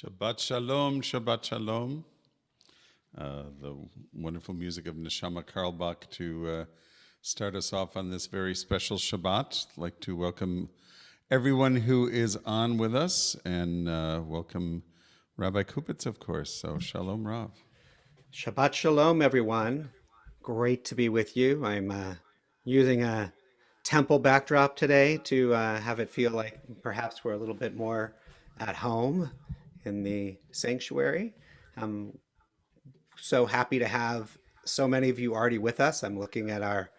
Shabbat Shalom, Shabbat Shalom. The wonderful music of Neshama Karlbach to start us off on this very special Shabbat. I'd like to welcome everyone who is on with us and welcome Rabbi Kupitz, of course. So Shalom Rav. Shabbat Shalom, everyone. Great to be with you. I'm using a temple backdrop today to have it feel like perhaps we're a little bit more at home in the sanctuary. I'm so happy to have so many of you already with us. I'm looking at our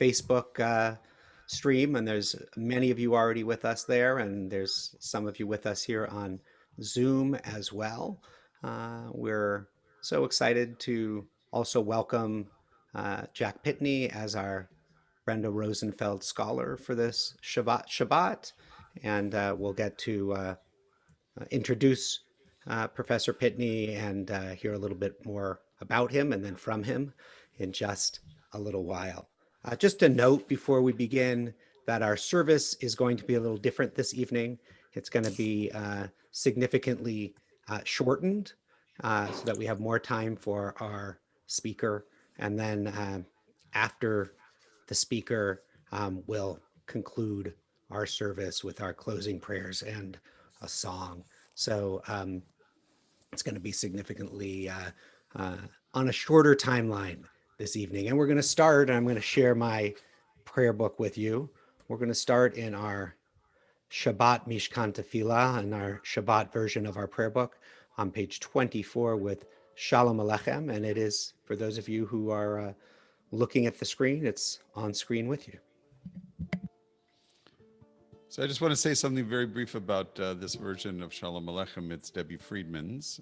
Facebook stream, and there's many of you already with us there, and there's some of you with us here on Zoom as well. We're so excited to also welcome Jack Pitney as our Brenda Rosenfeld Scholar for this Shabbat. and we'll get to introduce Professor Pitney and hear a little bit more about him and then from him in just a little while. Just a note before we begin that our service is going to be a little different this evening. It's going to be significantly shortened so that we have more time for our speaker. And then after the speaker, we'll conclude our service with our closing prayers and a song. So it's going to be significantly on a shorter timeline this evening. And we're going to start, and I'm going to share my prayer book with you. We're going to start in our Shabbat Mishkan Tefillah, and our Shabbat version of our prayer book on page 24 with Shalom Aleichem. And it is, for those of you who are looking at the screen, it's on screen with you. So I just want to say something very brief about this version of Shalom Aleichem. It's Debbie Friedman's.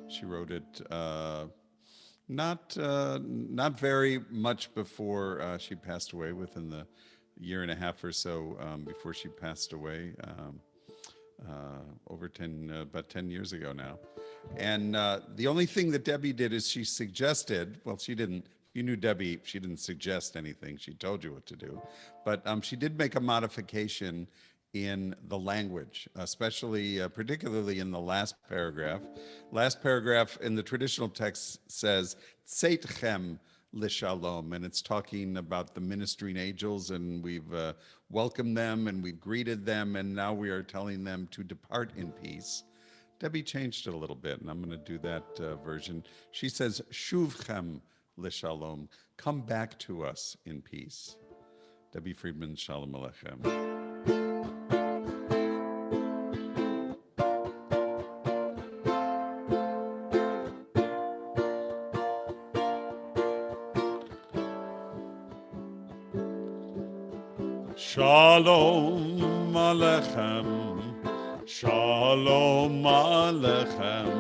She wrote it not very much before she passed away, within the year and a half or so before she passed away, about 10 years ago now. And the only thing that Debbie did is she suggested, well, she didn't, you knew Debbie, she didn't suggest anything, she told you what to do. But she did make a modification in the language, especially, particularly in the last paragraph. Last paragraph in the traditional text says, Tzeitchem l'shalom, and it's talking about the ministering angels, and we've welcomed them and we've greeted them, and now we are telling them to depart in peace. Debbie changed it a little bit, and I'm going to do that version. She says, Shuvchem l'shalom, come back to us in peace. Debbie Friedman, Shalom Aleichem. Shalom Aleichem, Shalom Aleichem,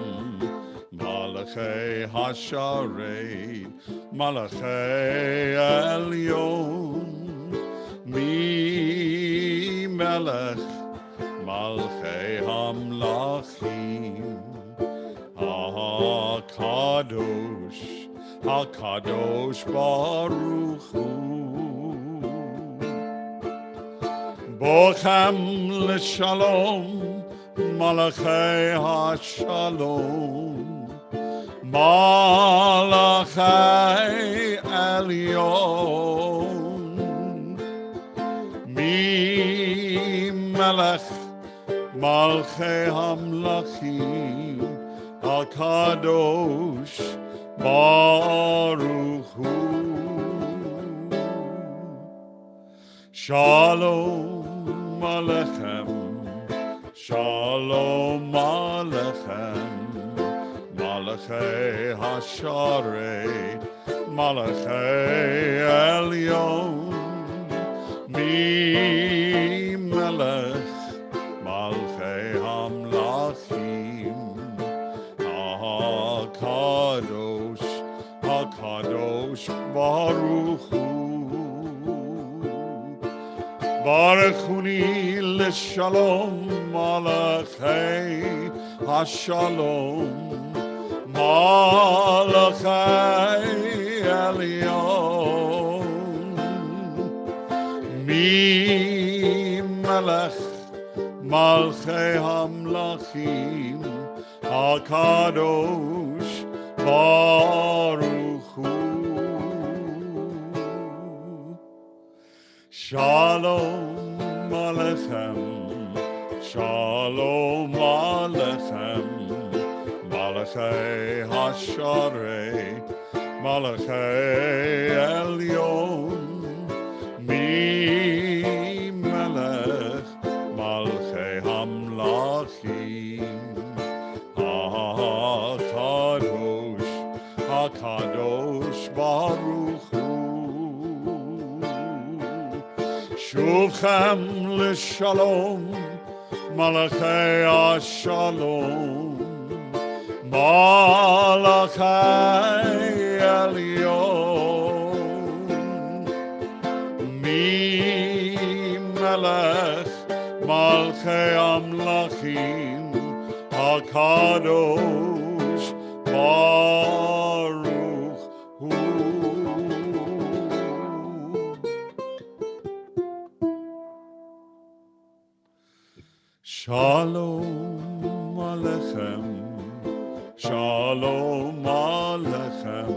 Malachei Hasharei, Malachei Elyon, Mi Melech, Malchei Hamlachim, HaKadosh, HaKadosh Baruch Hu. Bochem l'shalom, malachei ha'shalom, malachei elyon, mi melech malchei hamlachim, HaKadosh Baruch Hu. Shalom Aleichem, Shalom Aleichem, Malachei Hasharei, Malachei Elyon, Mi Melech, Malchei Hamlachim, HaKadosh, HaKadosh Baruch Hu. Baruchuni l'shalom, malachei hashalom, malachei elyon, mi melech malchei hamlachim, HaKadosh Baruch Hu. Shalom Aleichem, Shalom Aleichem, Malachei Hasharei, Malachei Elyon, Mi Melech, Malchei Hamlachim, HaKadosh, HaKadosh Baruch Hu. Shuvchem l'shalom, malachei hashalom, malachei elyon, mi melech Malchei Amlachim HaKadosh Baruch Hu. Shalom Alechem, Shalom Alechem,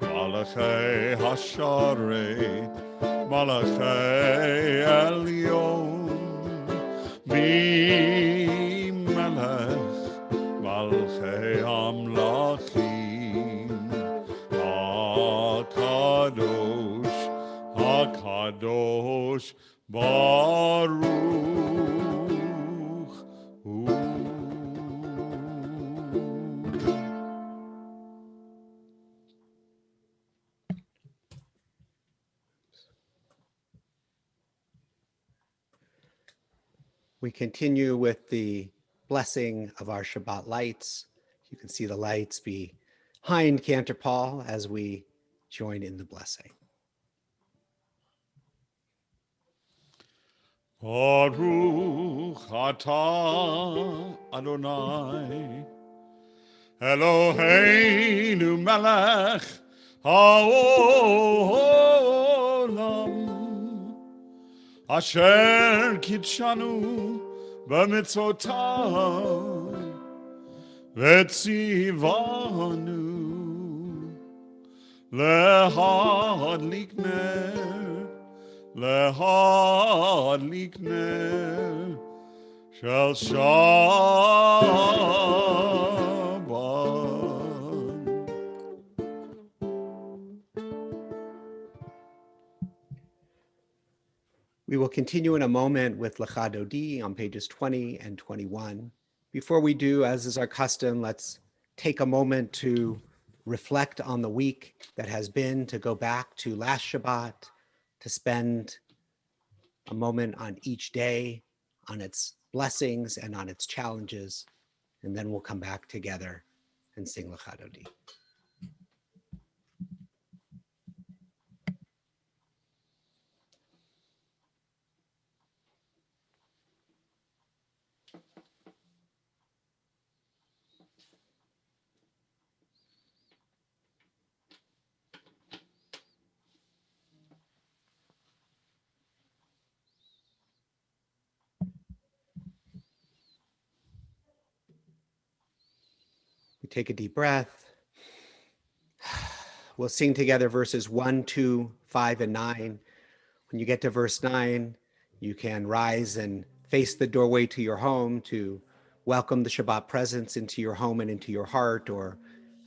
Malachei Hasharei, Malachei Elyon, Melech, Malchei Amlachim, HaKadosh, HaKadosh, Baruch Hu. We continue with the blessing of our Shabbat lights. You can see the lights behind Cantor Paul as we join in the blessing. Baruch atah Adonai Eloheinu melech haolam asher kitshanu b'mitzvotav v'tzivanu lehadlik ner lehadlik ner shel Shabbat. We will continue in a moment with Lecha Dodi on pages 20 and 21. Before we do, as is our custom, let's take a moment to reflect on the week that has been, to go back to last Shabbat, to spend a moment on each day, on its blessings and on its challenges, and then we'll come back together and sing Lecha Dodi. We take a deep breath. We'll sing together verses 1, 2, 5, and 9. When you get to verse 9, you can rise and face the doorway to your home to welcome the Shabbat presence into your home and into your heart, or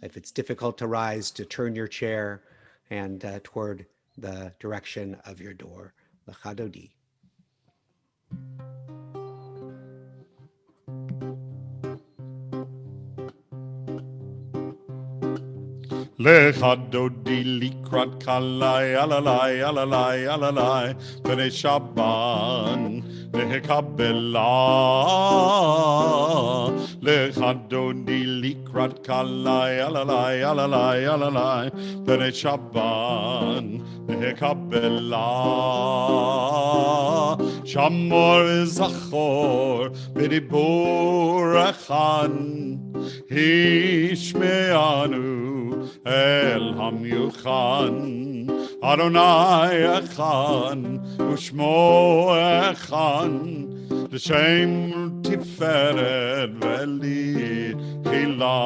if it's difficult to rise, to turn your chair and toward the direction of your door. Lecha Dodi. Lecha Dodi likrat kalai alalai alalai alalai b'nei Shabban lehekabela. Lecha Dodi likrat kalai alalai alalai alalai b'nei Shabban lehekabela. Shamor zachor b'dibur echan Hishmeanu El Hamyuchan Adonai Echan Ushmo Echan L'Shem Tiferet Veli Chila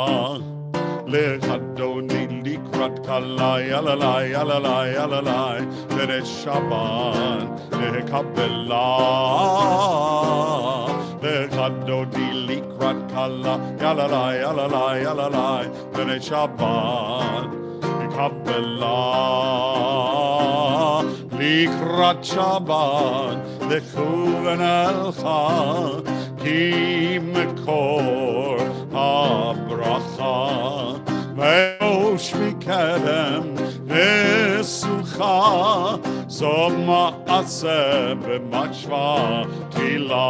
Lechadoni Likrat Kalai Alalai Alalai Alalai B'nei Shabbat Lehekabela Lechadoni Likrat Kalai Alalai Alalai Alalai B'nei Shabbat Lehekabela Likrat Shabbat Lechuven Elcha Ki Mekor HaBracha Ve'osh Mikedem Ve'sucha Zov Ma'aseh B'machva Tila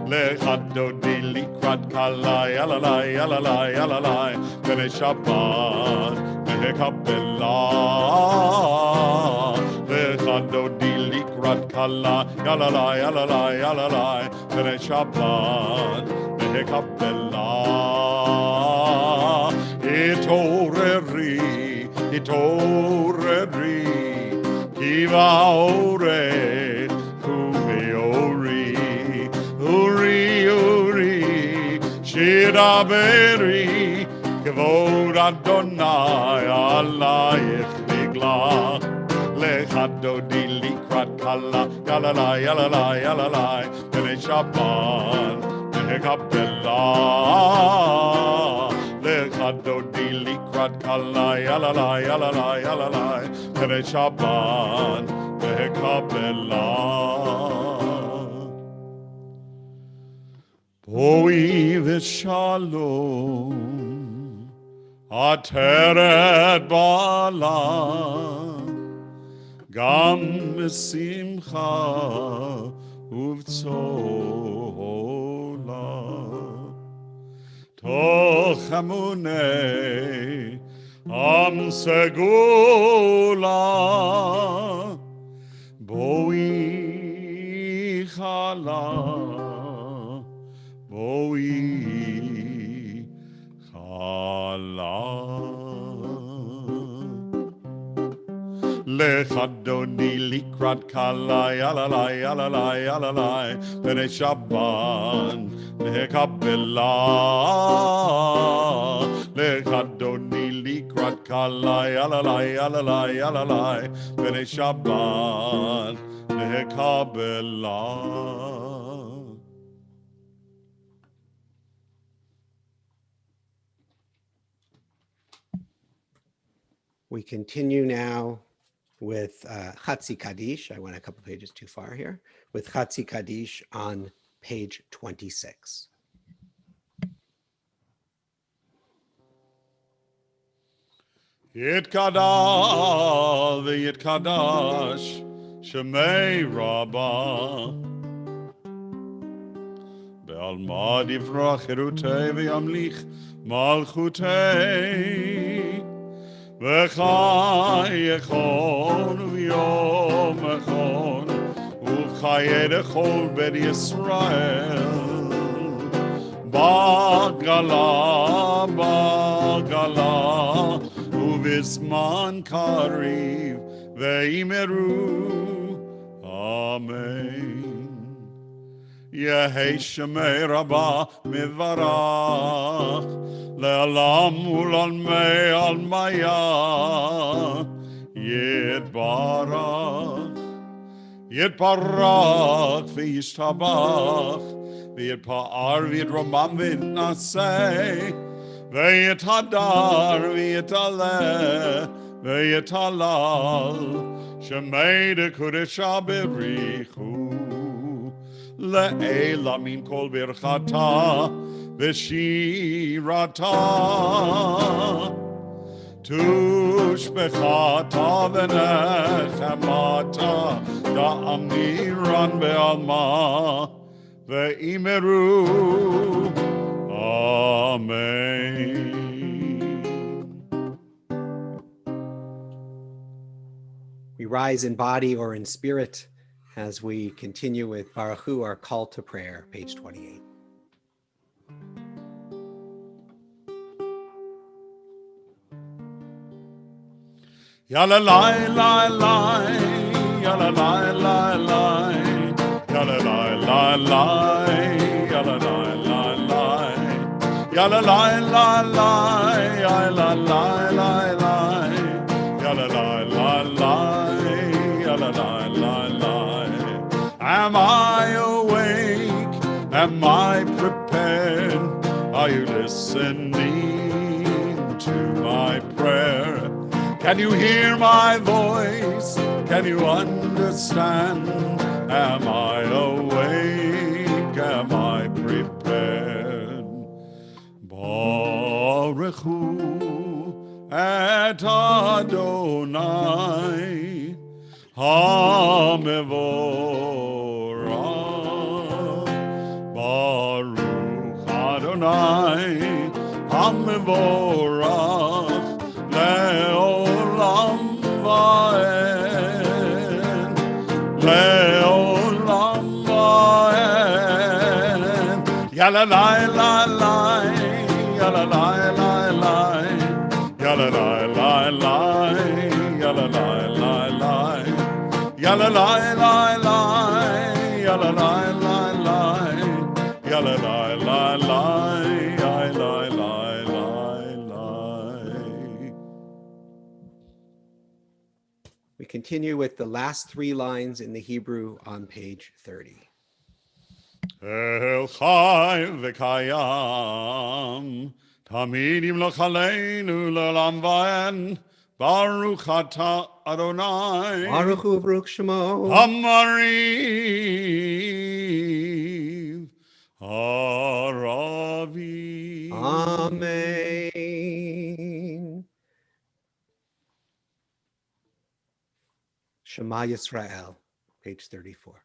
Lecha Dodi Likrat Kalai Alalai Alalai Alalai B'nei Shabbat Lehekabela Lecha Dodi Likrat likrat kala, yalalai, yalalai, yalalai, B'nai Shabbat, Mehekabela, Itoreri, Itoreri, Kiva ore, Kumeori, Uri, Uri, Shiraberi, Kavod Adonai, Alayich Nigla, Lechadodi Likrat Kala, Yalalai, Yalalai, Yalalai, B'nai Shabbat, Mehekabela, Lechadodi Likrat Kala, Yalalai, Yalalai, Yalalai, B'nai Shabbat, Mehekabela. Boi v'shalom, ateret bala, gam v'simcha uv'tzola, toch amunei am segula, boi chala, boi chala. Lechadoni likrat kalai, alalai, alalai, alalai, B'nai Shabbat, Mehekabela. Lechadoni likrat kalai, alalai, alalai, alalai, B'nai Shabbat, Mehekabela. We continue now with Chatzi Kaddish. I went a couple pages too far here. With Chatzi Kaddish on page 26. Yitkadal v'yitkadash Shemei Rabbah Be'alma divrach cherutei v'yamlich malchutei V'chai echon v'yom echon Uv'chayei echol ben Yisrael Bagala, bagala Uvisman kariv veimeru. Amen. Yehei shemei rabba mivarach le'alam u'lalmei almaya yitbarach yitbarach v'yishtabach v'yitpa'ar v'yitromam v'yitnasei V'yitadar v'yitaleh v'yitalal Shemei de'kudesha b'richu Le'ela min kol birchata v'shirata Tushbechata v'nechemata Da'amiran be'alma ve'imeru Amen. We rise in body or in spirit as we continue with Baruch Hu, our call to prayer, page 28. Yalla lai lai lai, yalla lai lai lai, yalla lai lai lai, yalla lai lai lai, yalla lai lai lai, yalla lai lai lai, yalla lai lai lai, yalla lai lai lai. Am I awake? Am I prepared? Are you listening to my prayer? Can you hear my voice? Can you understand? Am I awake? Am I prepared? Baruch Hu et Adonai HaMevorach. Baruch Adonai HaMevorach Le'olam va'ed. Yalla la la la, yalla la la la, yalla la la la, yalla la la la, yalla la la la, yalla la la la, yalla la la la, la la la. We continue with the last three lines in the Hebrew on page 30. El Chai v'kayam, tamid yimloch aleinu l'olam va'en, Baruch atah Adonai, Baruch Hu Baruch Shemo. Hamariv Haravi. Amen. Shema Yisrael, page 34.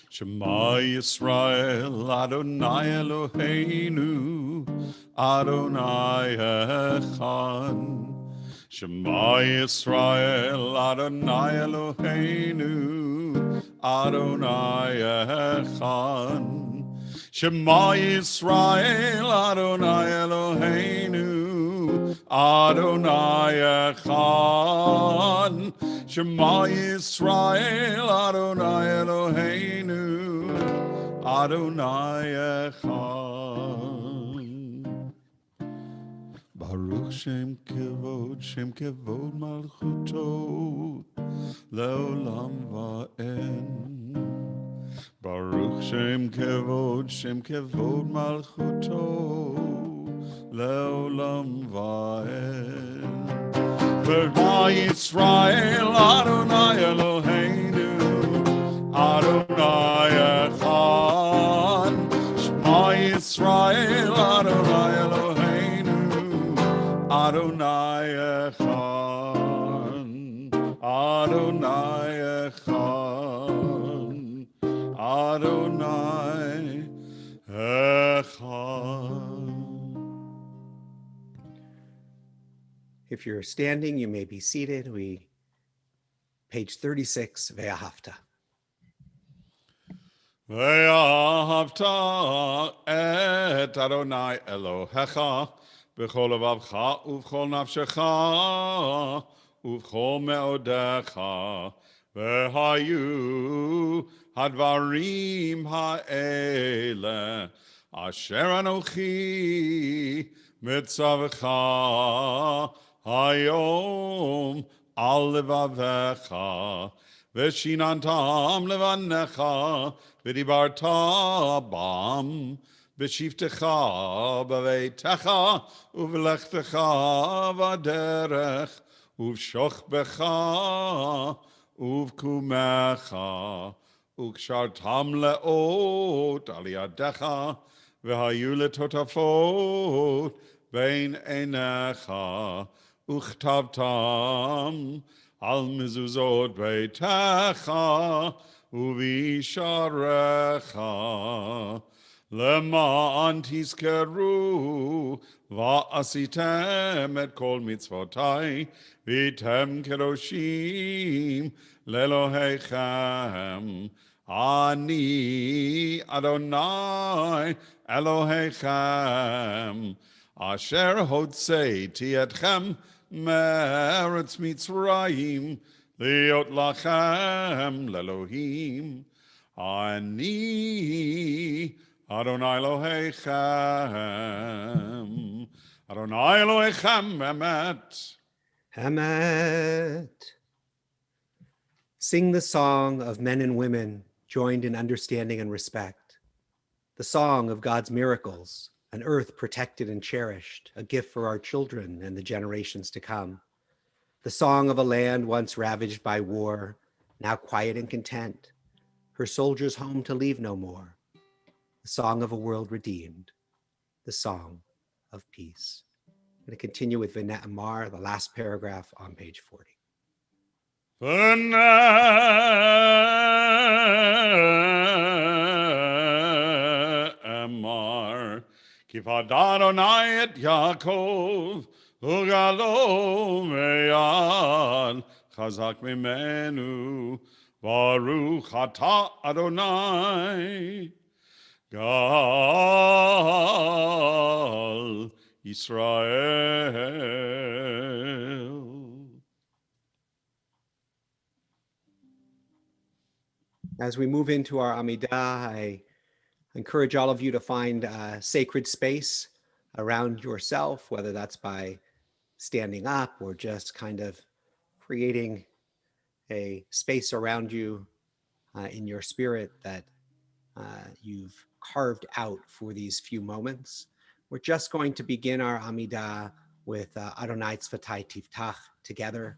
Shema Yisrael, Adonai Eloheinu, Adonai Echad. Shema Yisrael, Adonai Eloheinu, Adonai Echad. Shema Yisrael, Adonai Eloheinu, Adonai Echad. Shema Yisrael, Adonai Eloheinu, Adonai Echad. Baruch Shem Kevod Malchuto, Leolam Va'en. Baruch Shem Kevod Malchuto, Leolam Va'en. Shema Yisrael, Adonai Eloheinu, Adonai Echad. Shema Yisrael, Adonai Eloheinu, Adonai Echad. Adonai Echad. Adonai Echad. If you're standing, you may be seated. Page 36, Ve'ahavta. Ve'ahavta et Adonai Elohecha b'chol levavcha u'v'chol nafshecha u'v'chol me'odecha ve'hayu hadvarim ha'ele asher anochi mitzavcha hayom al levavecha v'shinantam levanecha v'dibarta bam v'shivtecha b'veitecha uv'lechtecha v'derech uv'shochbecha uv'kumecha u'kshartam le'ot al yadecha v'hayu letotafot bein einecha uchtavtam al mezuzot beitecha uvisharecha lema'an tizkeru va'asitem et kol mitzvotai v'item kedoshim lelohechem ani Adonai Elohechem asher hotzeiti etchem me'eretz Mitzrayim liot lachem lelohim ani Adonai Elohechem Adonai Elohechem emet. Hamet. Sing the song of men and women joined in understanding and respect. The song of God's miracles, an earth protected and cherished, a gift for our children and the generations to come. The song of a land once ravaged by war, now quiet and content, her soldiers home to leave no more. The song of a world redeemed, the song of peace. I'm going to continue with Vinet Amar, the last paragraph on page 40. Emar, Kifad Adonai et Yaakov, וגדול מעל חזק ממנו ברוך אתה אדוני גאל ישראל. As we move into our Amidah, I encourage all of you to find a sacred space around yourself, whether that's by standing up or just kind of creating a space around you in your spirit that you've carved out for these few moments. We're just going to begin our Amidah with Adonai Tzvatai Tiftach together,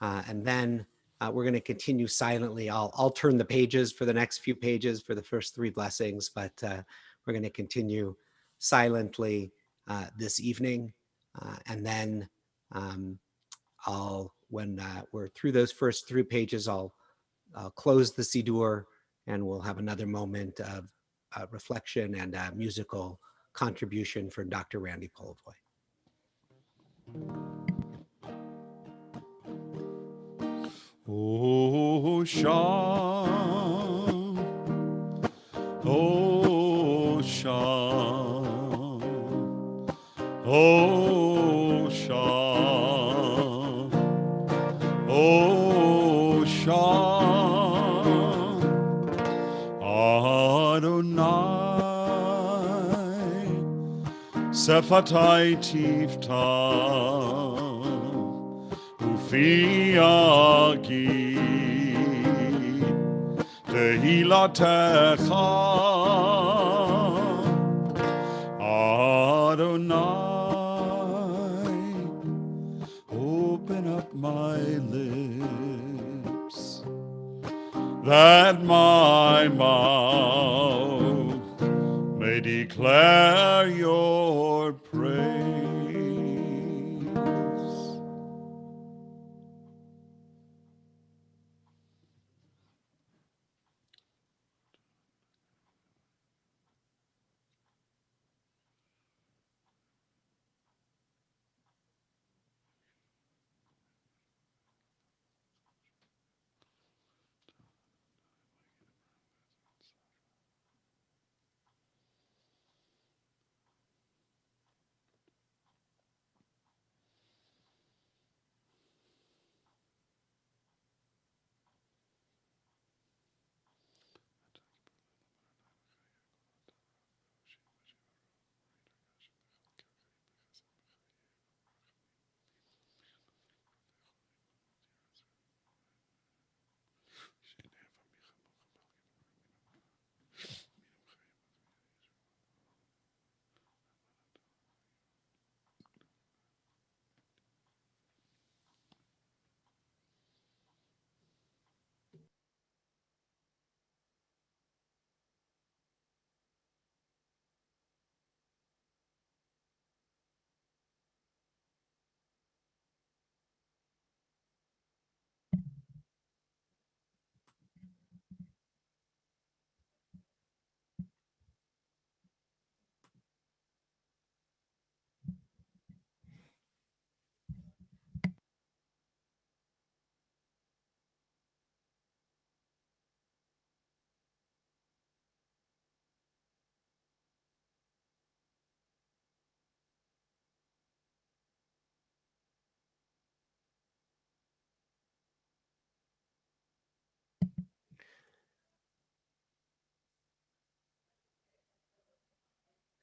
and then we're going to continue silently. I'll turn the pages for the next few pages for the first three blessings, but we're going to continue silently this evening, and then when we're through those first three pages, I'll close the Siddur, and we'll have another moment of reflection and musical contribution from Dr. Randy Polivoy. Oh, Sham, oh, Sham, oh, Sham, oh, Sham, Adonai, Sephatai Tiftach, Ufi Yagi, Tehilatecha, Adonai, open up my lips, that my mouth may declare your praise.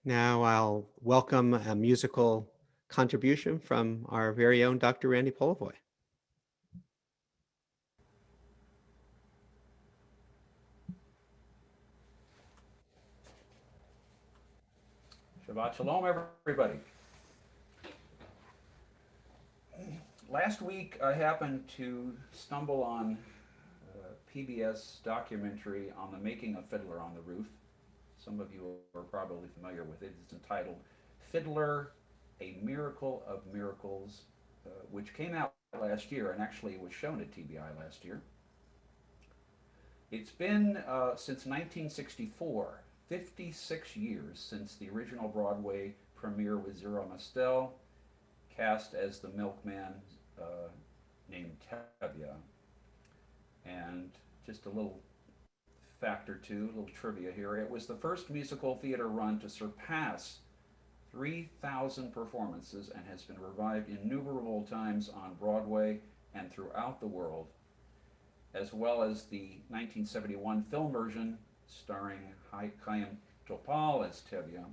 Now I'll welcome a musical contribution from our very own Dr. Randy Polivoy. Shabbat Shalom, everybody. Last week, I happened to stumble on a PBS documentary on the making of Fiddler on the Roof. Some of you are probably familiar with it. It's entitled Fiddler, A Miracle of Miracles, which came out last year and actually was shown at TBI last year. It's been since 1964, 56 years since the original Broadway premiere with Zero Mostel cast as the milkman named Tevye. And just a little fact or two, a little trivia here. It was the first musical theater run to surpass 3,000 performances and has been revived innumerable times on Broadway and throughout the world, as well as the 1971 film version starring Chaim Topal as Tevye.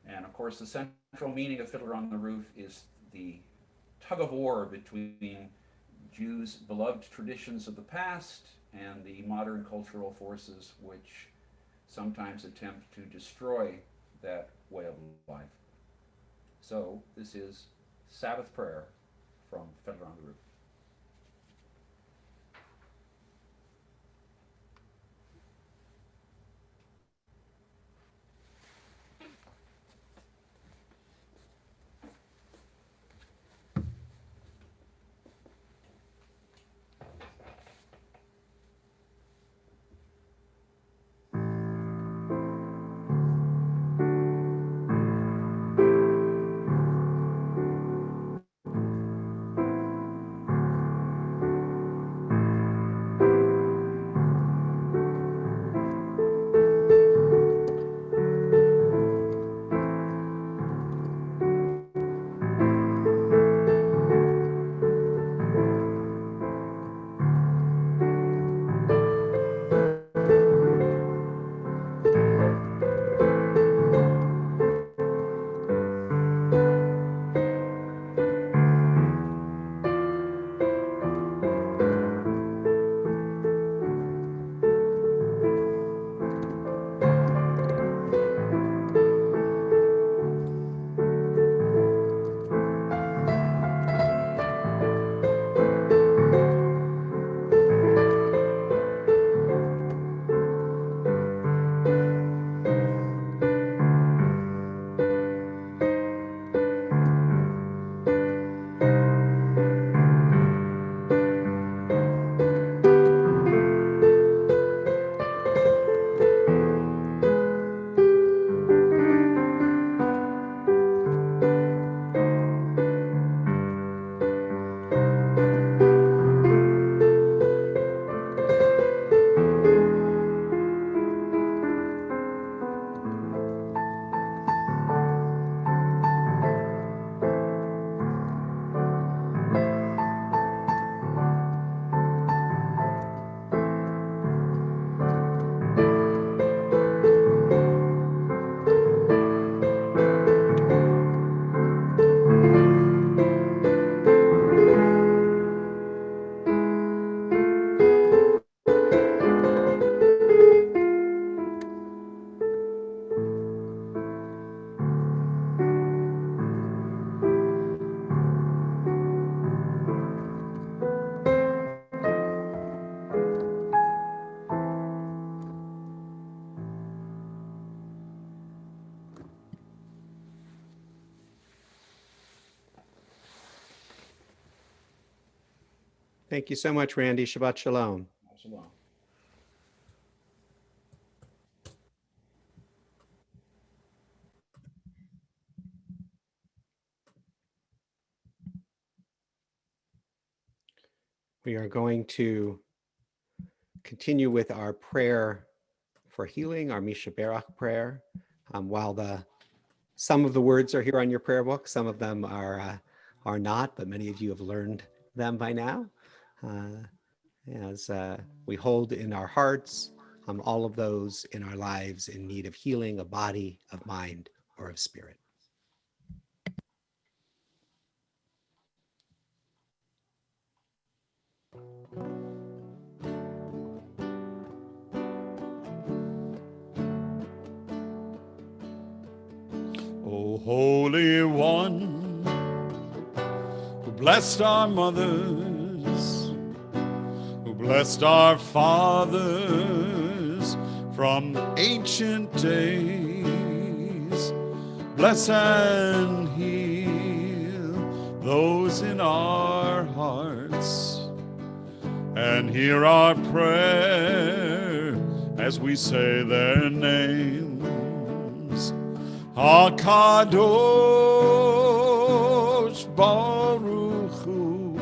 And of course, the central meaning of Fiddler on the Roof is the tug of war between Jews' beloved traditions of the past and the modern cultural forces which sometimes attempt to destroy that way of life. So this is Sabbath prayer from Fiddler on the Roof. Thank you so much, Randy. Shabbat Shalom. Shalom. We are going to continue with our prayer for healing, our Misha Berach prayer. While some of the words are here on your prayer book, some of them are not, but many of you have learned them by now. As we hold in our hearts all of those in our lives in need of healing, of body, of mind, or of spirit. O Holy One, who blessed our mothers, who blessed our fathers from ancient days, bless and heal those in our hearts, and hear our prayer as we say their names. HaKadosh Baruch Hu,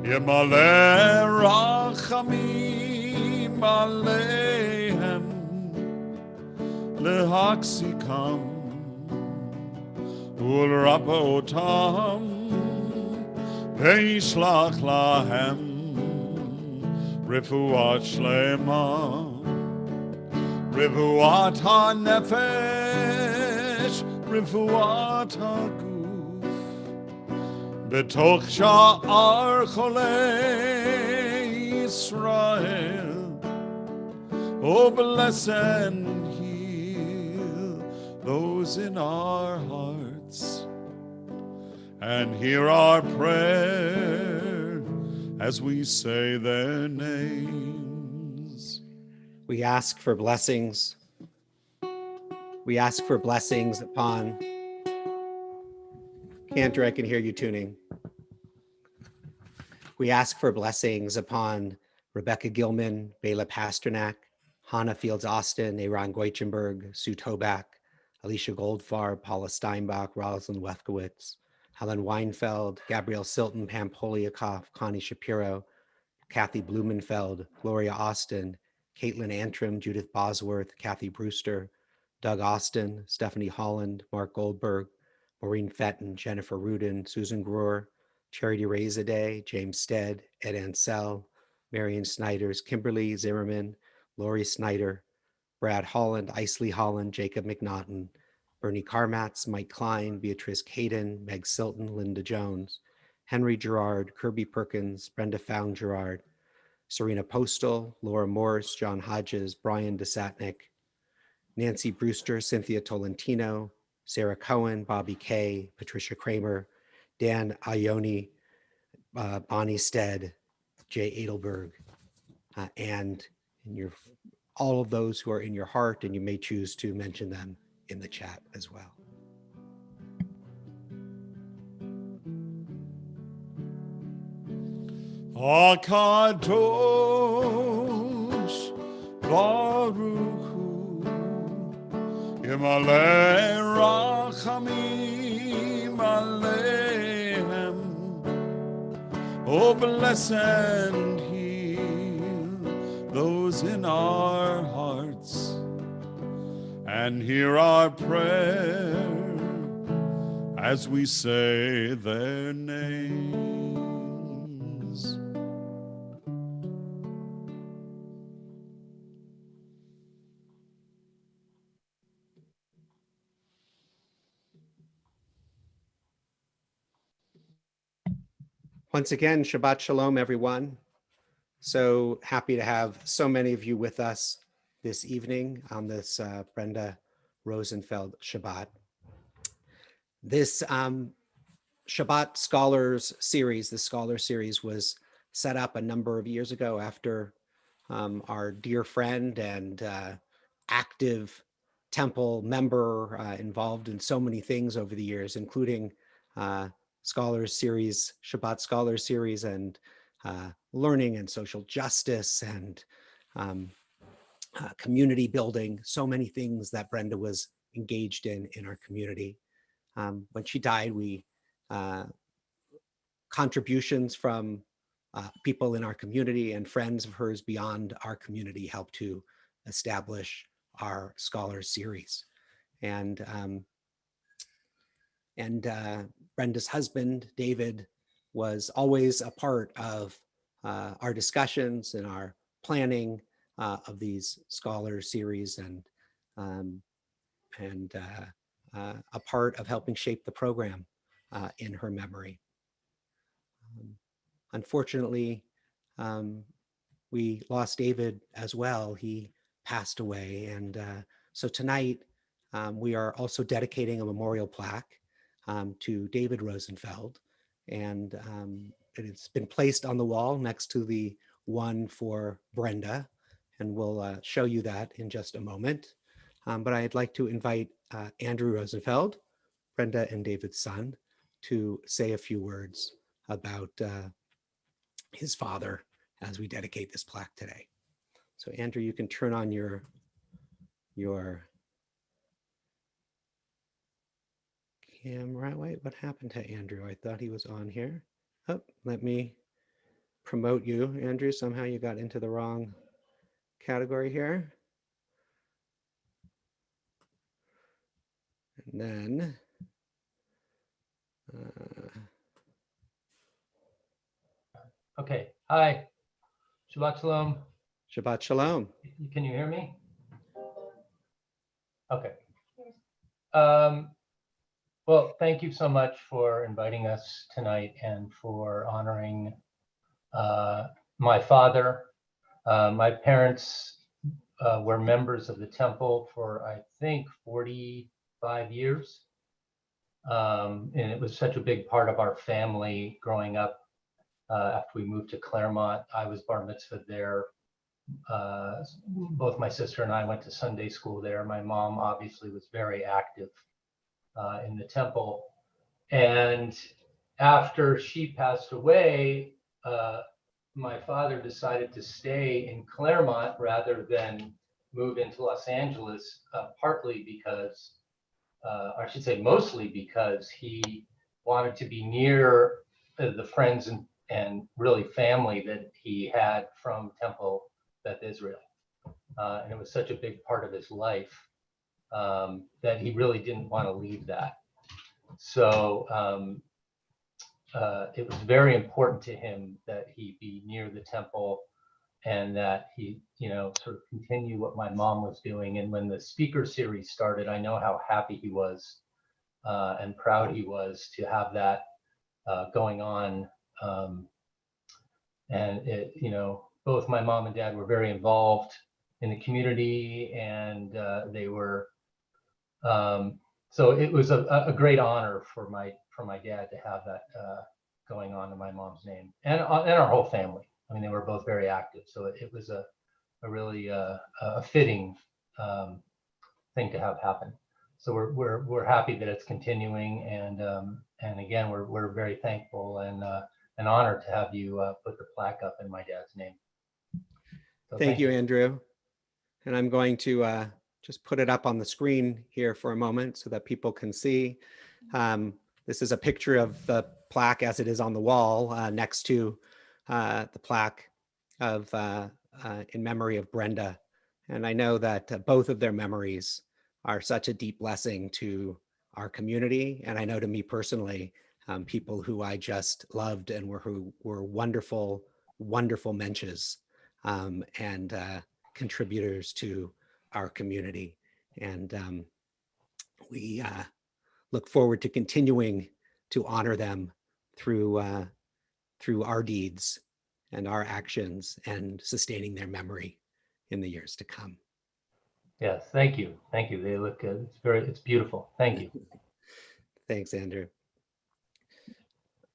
Yemale Rachamim Aleihem, Lehaxikam, Ulrapotam, Veishlach Lahem, Refuat Shlema, Refuat HaNefesh, Refuat HaGuf, Betoch Sha'ar Cholei Yisrael. Oh, bless and heal those in our hearts, and hear our prayer as we say their names. We ask for blessings. We ask for blessings upon Cantor, I can hear you tuning. We ask for blessings upon Rebecca Gilman, Bela Pasternak, Hannah Fields Austin, Aaron Goichenberg, Sue Toback, Alicia Goldfarb, Paula Steinbach, Rosalind Wefkowitz, Helen Weinfeld, Gabrielle Silton, Pam Poliakoff, Connie Shapiro, Kathy Blumenfeld, Gloria Austin, Caitlin Antrim, Judith Bosworth, Kathy Brewster, Doug Austin, Stephanie Holland, Mark Goldberg, Maureen Fenton, Jennifer Rudin, Susan Brewer, Charity Razorday, James Stead, Ed Ansell, Marion Snyders, Kimberly Zimmerman, Lori Snyder, Brad Holland, Isley Holland, Jacob McNaughton, Bernie Carmatz, Mike Klein, Beatrice Caden, Meg Silton, Linda Jones, Henry Gerard, Kirby Perkins, Brenda Found Gerard, Serena Postal, Laura Morris, John Hodges, Brian DeSatnik, Nancy Brewster, Cynthia Tolentino, Sarah Cohen, Bobby Kay, Patricia Kramer, Dan Ione, Bonnie Stead, Jay Edelberg, and all of those who are in your heart, and you may choose to mention them in the chat as well. HaKadosh Baruch Hu, Yemale Rachamim Aleihem. Oh, bless and heal those in our hearts, and hear our prayer as we say their names. Once again, Shabbat Shalom, everyone. So happy to have so many of you with us this evening on this Brenda Rosenfeld Shabbat. This Shabbat Scholars Series, the Scholar Series, was set up a number of years ago after our dear friend and active Temple member involved in so many things over the years, including Scholars Series, Shabbat Scholars Series, and learning and social justice and community building, so many things that Brenda was engaged in our community. When she died, we contributions from people in our community and friends of hers beyond our community helped to establish our Scholars Series. And Brenda's husband, David, was always a part of our discussions and our planning of these Scholars Series, and a part of helping shape the program in her memory. Unfortunately, we lost David as well. He passed away. And so tonight, we are also dedicating a memorial plaque to David Rosenfeld. And it's been placed on the wall next to the one for Brenda. And we'll show you that in just a moment. But I'd like to invite Andrew Rosenfeld, Brenda and David's son, to say a few words about his father as we dedicate this plaque today. So Andrew, you can turn on your camera. Wait, what happened to Andrew? I thought he was on here. Oh, let me promote you, Andrew. Somehow you got into the wrong category here. And then, Okay. Hi. Shabbat Shalom. Shabbat Shalom. Can you hear me? Okay. Well, thank you so much for inviting us tonight and for honoring my father. My parents were members of the temple for, I think, 45 years. And it was such a big part of our family growing up. After we moved to Claremont, I was bar mitzvahed there. Both my sister and I went to Sunday school there. My mom obviously was very active in the temple. And after she passed away, my father decided to stay in Claremont rather than move into Los Angeles, partly because, or I should say mostly because he wanted to be near the friends and really family that he had from Temple Beth Israel. And it was such a big part of his life that he really didn't want to leave that. So it was very important to him that he be near the temple and that he, sort of continue what my mom was doing. And when the speaker series started, I know how happy he was and proud he was to have that going on. And it, both my mom and dad were very involved in the community, and they were, so it was a great honor for my dad to have that going on in my mom's name and our whole family. I mean, they were both very active, so it was a really a fitting thing to have happen. So we're happy that it's continuing, and again, we're very thankful and honored to have you put the plaque up in my dad's name. So Thank you, Andrew. And I'm going to just put it up on the screen here for a moment so that people can see. This is a picture of the plaque as it is on the wall next to the plaque of in memory of Brenda. And I know that both of their memories are such a deep blessing to our community. And I know to me personally, people who I just loved and who were wonderful, wonderful mensches and contributors to our community. And we look forward to continuing to honor them through our deeds and our actions and sustaining their memory in the years to come. Yes, thank you. Thank you. They look good. It's beautiful. Thank you. Thanks, Andrew.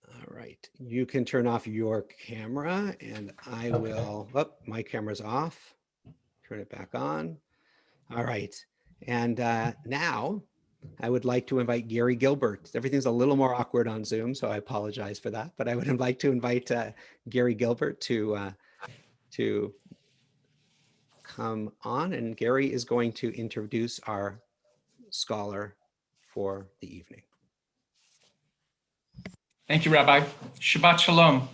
All right, you can turn off your camera and I will, my camera's off. Turn it back on. All right, and now I would like to invite Gary Gilbert. Everything's a little more awkward on Zoom, so I apologize for that, but I would like to invite Gary Gilbert to come on, and Gary is going to introduce our scholar for the evening. Thank you, Rabbi. Shabbat Shalom.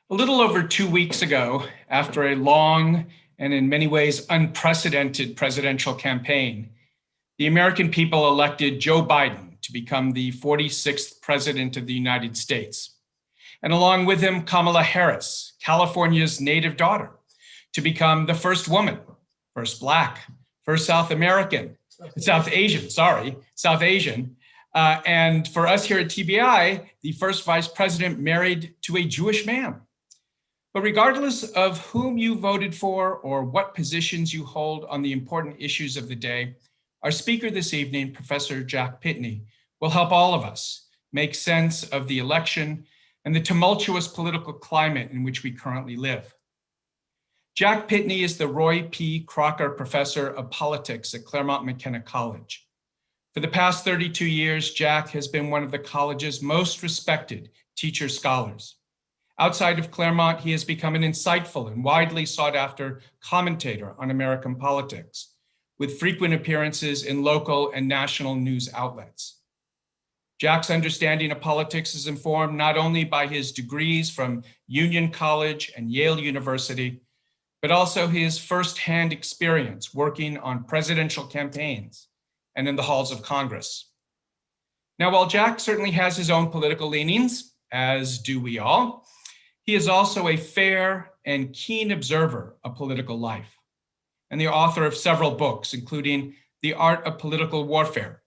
A little over 2 weeks ago, after a long and in many ways unprecedented presidential campaign, the American people elected Joe Biden to become the 46th president of the United States. And along with him, Kamala Harris, California's native daughter, to become the first woman, first Black, first South Asian, and for us here at TBI, the first vice president married to a Jewish man. But regardless of whom you voted for or what positions you hold on the important issues of the day, our speaker this evening, Professor Jack Pitney, will help all of us make sense of the election and the tumultuous political climate in which we currently live. Jack Pitney is the Roy P. Crocker Professor of Politics at Claremont McKenna College. For the past 32 years, Jack has been one of the college's most respected teacher scholars. Outside of Claremont, he has become an insightful and widely sought after commentator on American politics, with frequent appearances in local and national news outlets. Jack's understanding of politics is informed not only by his degrees from Union College and Yale University, but also his firsthand experience working on presidential campaigns and in the halls of Congress. Now, while Jack certainly has his own political leanings, as do we all, he is also a fair and keen observer of political life, and the author of several books, including The Art of Political Warfare,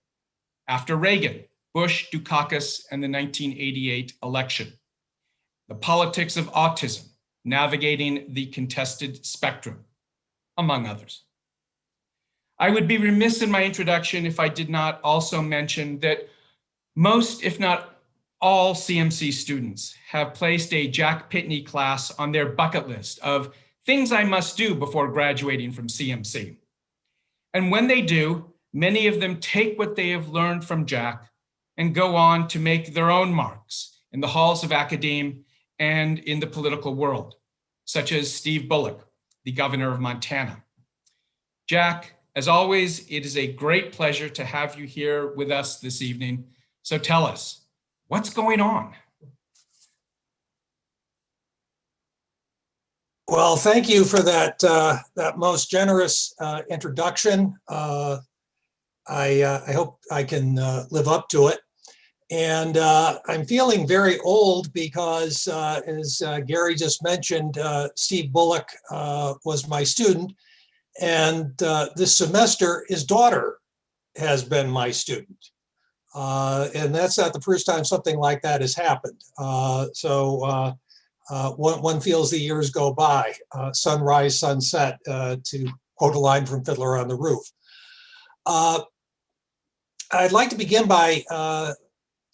After Reagan, Bush, Dukakis, and the 1988 election, The Politics of Autism, Navigating the Contested Spectrum, among others. I would be remiss in my introduction if I did not also mention that most, if not all, CMC students have placed a Jack Pitney class on their bucket list of things I must do before graduating from CMC. And when they do, many of them take what they have learned from Jack and go on to make their own marks in the halls of academia and in the political world, such as Steve Bullock, the governor of Montana. Jack, as always, it is a great pleasure to have you here with us this evening. So tell us, what's going on? Well, thank you for that that most generous introduction. I hope I can live up to it. And I'm feeling very old because, as Gary just mentioned, Steve Bullock was my student. And this semester, his daughter has been my student. And that's not the first time something like that has happened. One feels the years go by, sunrise, sunset, to quote a line from Fiddler on the Roof. I'd like to begin by,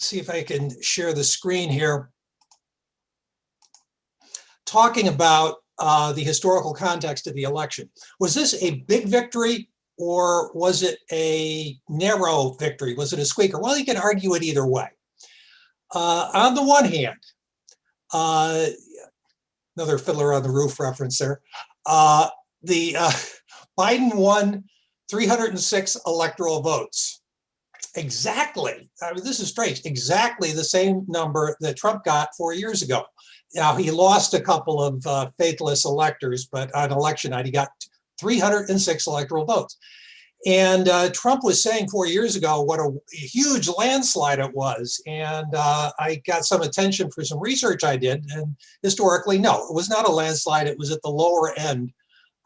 see if I can share the screen here, talking about the historical context of the election. Was this a big victory or was it a narrow victory? Was it a squeaker? Well, you can argue it either way. On the one hand, another Fiddler on the Roof reference there, Biden won 306 electoral votes. Exactly, I mean, this is strange, exactly the same number that Trump got 4 years ago. Now, he lost a couple of faithless electors, but on election night, he got 306 electoral votes. And Trump was saying 4 years ago what a huge landslide it was. And I got some attention for some research I did. And historically, no, it was not a landslide. It was at the lower end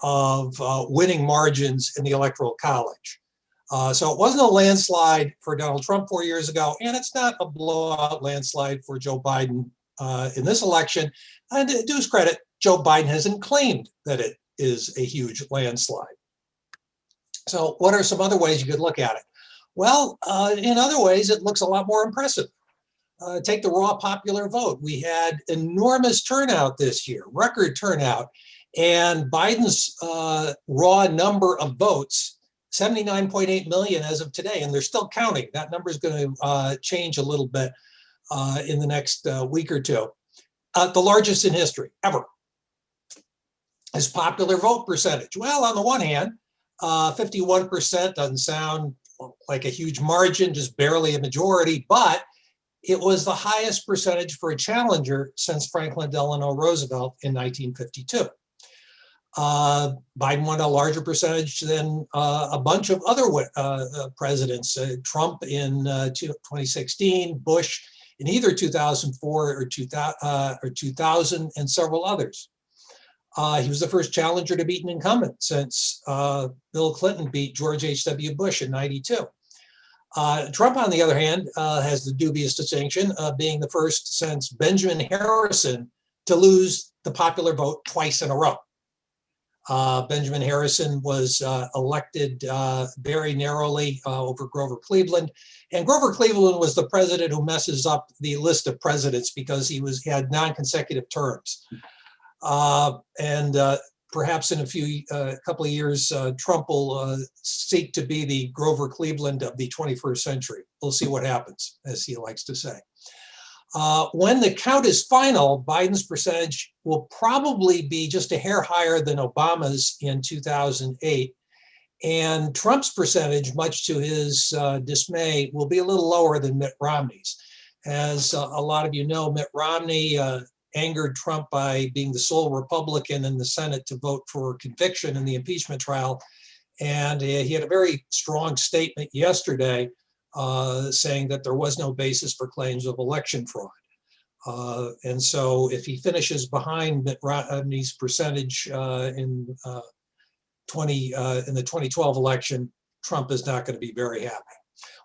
of winning margins in the Electoral College. So it wasn't a landslide for Donald Trump 4 years ago, and it's not a blowout landslide for Joe Biden in this election. And to his credit, Joe Biden hasn't claimed that it is a huge landslide. So what are some other ways you could look at it? Well, in other ways, it looks a lot more impressive. Take the raw popular vote. We had enormous turnout this year, record turnout, and Biden's raw number of votes, 79.8 million as of today, and they're still counting. That number is going to change a little bit in the next week or two. The largest in history, ever. His popular vote percentage. Well, on the one hand, 51% doesn't sound like a huge margin, just barely a majority, but it was the highest percentage for a challenger since Franklin Delano Roosevelt in 1952. Biden won a larger percentage than a bunch of other presidents, Trump in 2016, Bush in either 2004 or 2000, and several others. He was the first challenger to beat an incumbent since Bill Clinton beat George H.W. Bush in '92. Trump, on the other hand, has the dubious distinction of being the first since Benjamin Harrison to lose the popular vote twice in a row. Benjamin Harrison was elected very narrowly over Grover Cleveland. And Grover Cleveland was the president who messes up the list of presidents because he had non-consecutive terms. Perhaps in a couple of years, Trump will seek to be the Grover Cleveland of the 21st century. We'll see what happens, as he likes to say. When the count is final, Biden's percentage will probably be just a hair higher than Obama's in 2008. And Trump's percentage, much to his dismay, will be a little lower than Mitt Romney's. As a lot of you know, Mitt Romney angered Trump by being the sole Republican in the Senate to vote for conviction in the impeachment trial. And he had a very strong statement yesterday saying that there was no basis for claims of election fraud. And so if he finishes behind Mitt Romney's percentage in the 2012 election, Trump is not going to be very happy.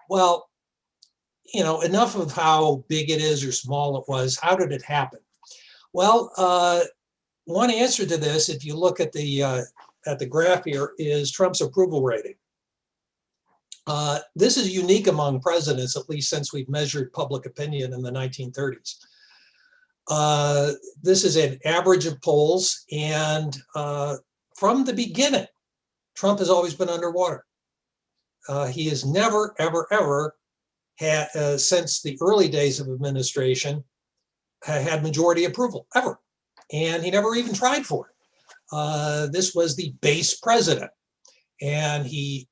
Well, you know, enough of how big it is or small it was. How did it happen? Well, one answer to this, if you look at the graph here, is Trump's approval rating. This is unique among presidents, at least since we've measured public opinion in the 1930s. This is an average of polls, and from the beginning, Trump has always been underwater. He has never, ever, ever had, since the early days of administration, had majority approval, ever. And he never even tried for it. This was the base president, and he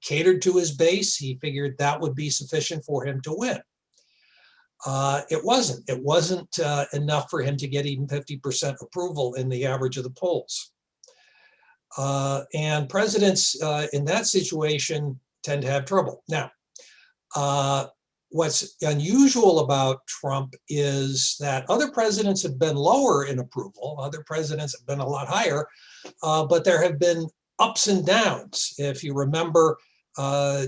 catered to his base. He figured that would be sufficient for him to win. It wasn't. It wasn't enough for him to get even 50% approval in the average of the polls. And presidents in that situation tend to have trouble. Now, what's unusual about Trump is that other presidents have been lower in approval. Other presidents have been a lot higher, but there have been ups and downs. If you remember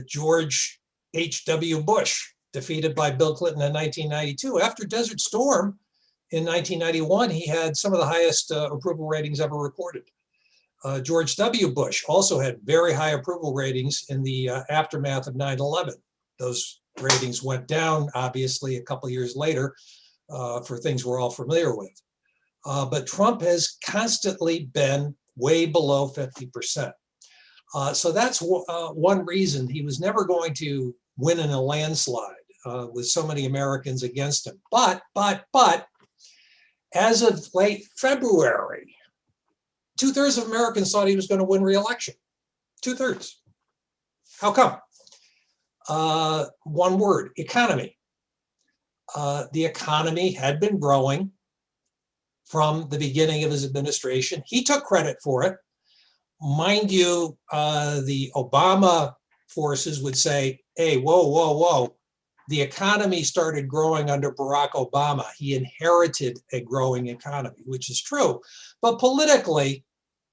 George H.W. Bush, defeated by Bill Clinton in 1992. After Desert Storm in 1991, he had some of the highest approval ratings ever recorded. George W. Bush also had very high approval ratings in the aftermath of 9/11. Those ratings went down, obviously, a couple of years later for things we're all familiar with. But Trump has constantly been way below 50%. So that's one reason he was never going to win in a landslide with so many Americans against him. But as of late February, 2/3 of Americans thought he was going to win re-election. 2/3. How come? One word: economy. The economy had been growing from the beginning of his administration. He took credit for it. Mind you, the Obama forces would say, hey, whoa, whoa, whoa. The economy started growing under Barack Obama. He inherited a growing economy, which is true. But politically,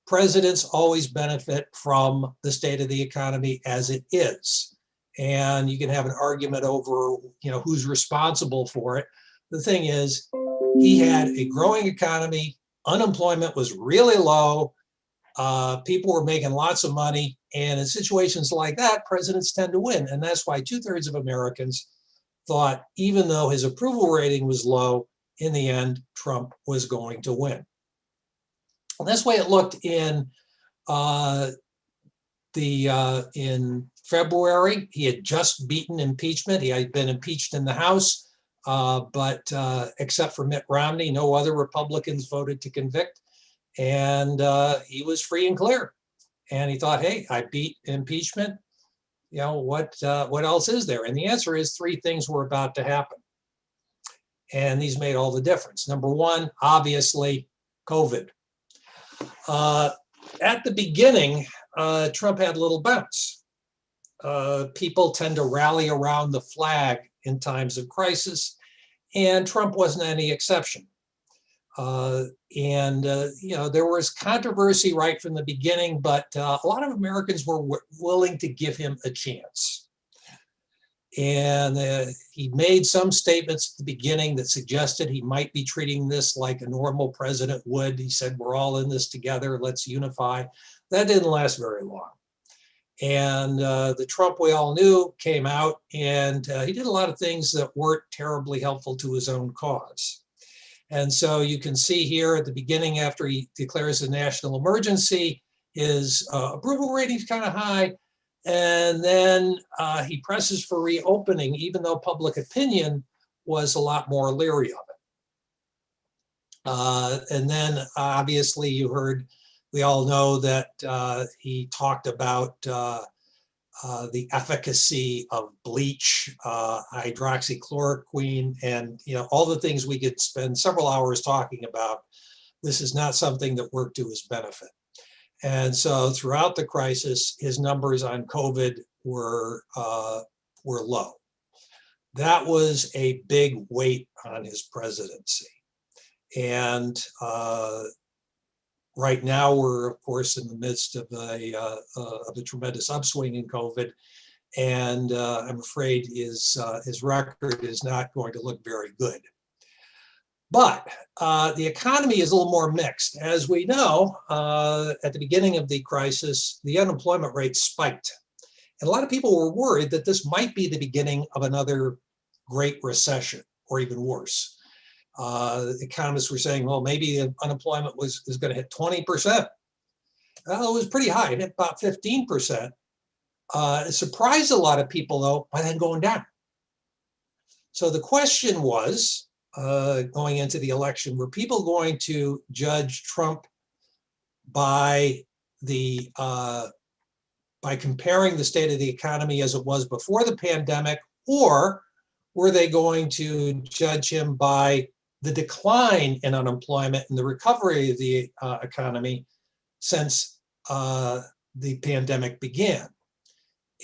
presidents always benefit from the state of the economy as it is. And you can have an argument over, you know, who's responsible for it. The thing is, he had a growing economy. Unemployment was really low. People were making lots of money. And in situations like that, presidents tend to win. And that's why 2/3 of Americans thought, even though his approval rating was low, in the end, Trump was going to win. And that's the way it looked in in February. He had just beaten impeachment. He had been impeached in the House, but except for Mitt Romney, no other Republicans voted to convict. And he was free and clear. And he thought, hey, I beat impeachment. You know, what else is there? And the answer is 3 things were about to happen. And these made all the difference. Number one, obviously, COVID. At the beginning, Trump had a little bounce. People tend to rally around the flag in times of crisis, and Trump wasn't any exception. You know, there was controversy right from the beginning, but a lot of Americans were willing to give him a chance. And he made some statements at the beginning that suggested he might be treating this like a normal president would. He said, we're all in this together, let's unify. That didn't last very long. And the Trump we all knew came out, and he did a lot of things that weren't terribly helpful to his own cause. And so you can see here at the beginning, after he declares a national emergency, his approval rating's kind of high. And then he presses for reopening, even though public opinion was a lot more leery of it. And then obviously you heard We all know that he talked about the efficacy of bleach, hydroxychloroquine, and all the things we could spend several hours talking about. This is not something that worked to his benefit. And so throughout the crisis, his numbers on COVID were low. That was a big weight on his presidency. And right now, we're of course in the midst of a tremendous upswing in COVID, and I'm afraid his record is not going to look very good. But the economy is a little more mixed. As we know, at the beginning of the crisis, the unemployment rate spiked. And a lot of people were worried that this might be the beginning of another Great Recession, or even worse. Economists were saying, well, maybe the unemployment is going to hit 20%. Well, it was pretty high. It hit about 15%. It surprised a lot of people, though, by then going down. So the question was, going into the election, were people going to judge Trump by comparing the state of the economy as it was before the pandemic, or were they going to judge him by the decline in unemployment and the recovery of the economy since the pandemic began?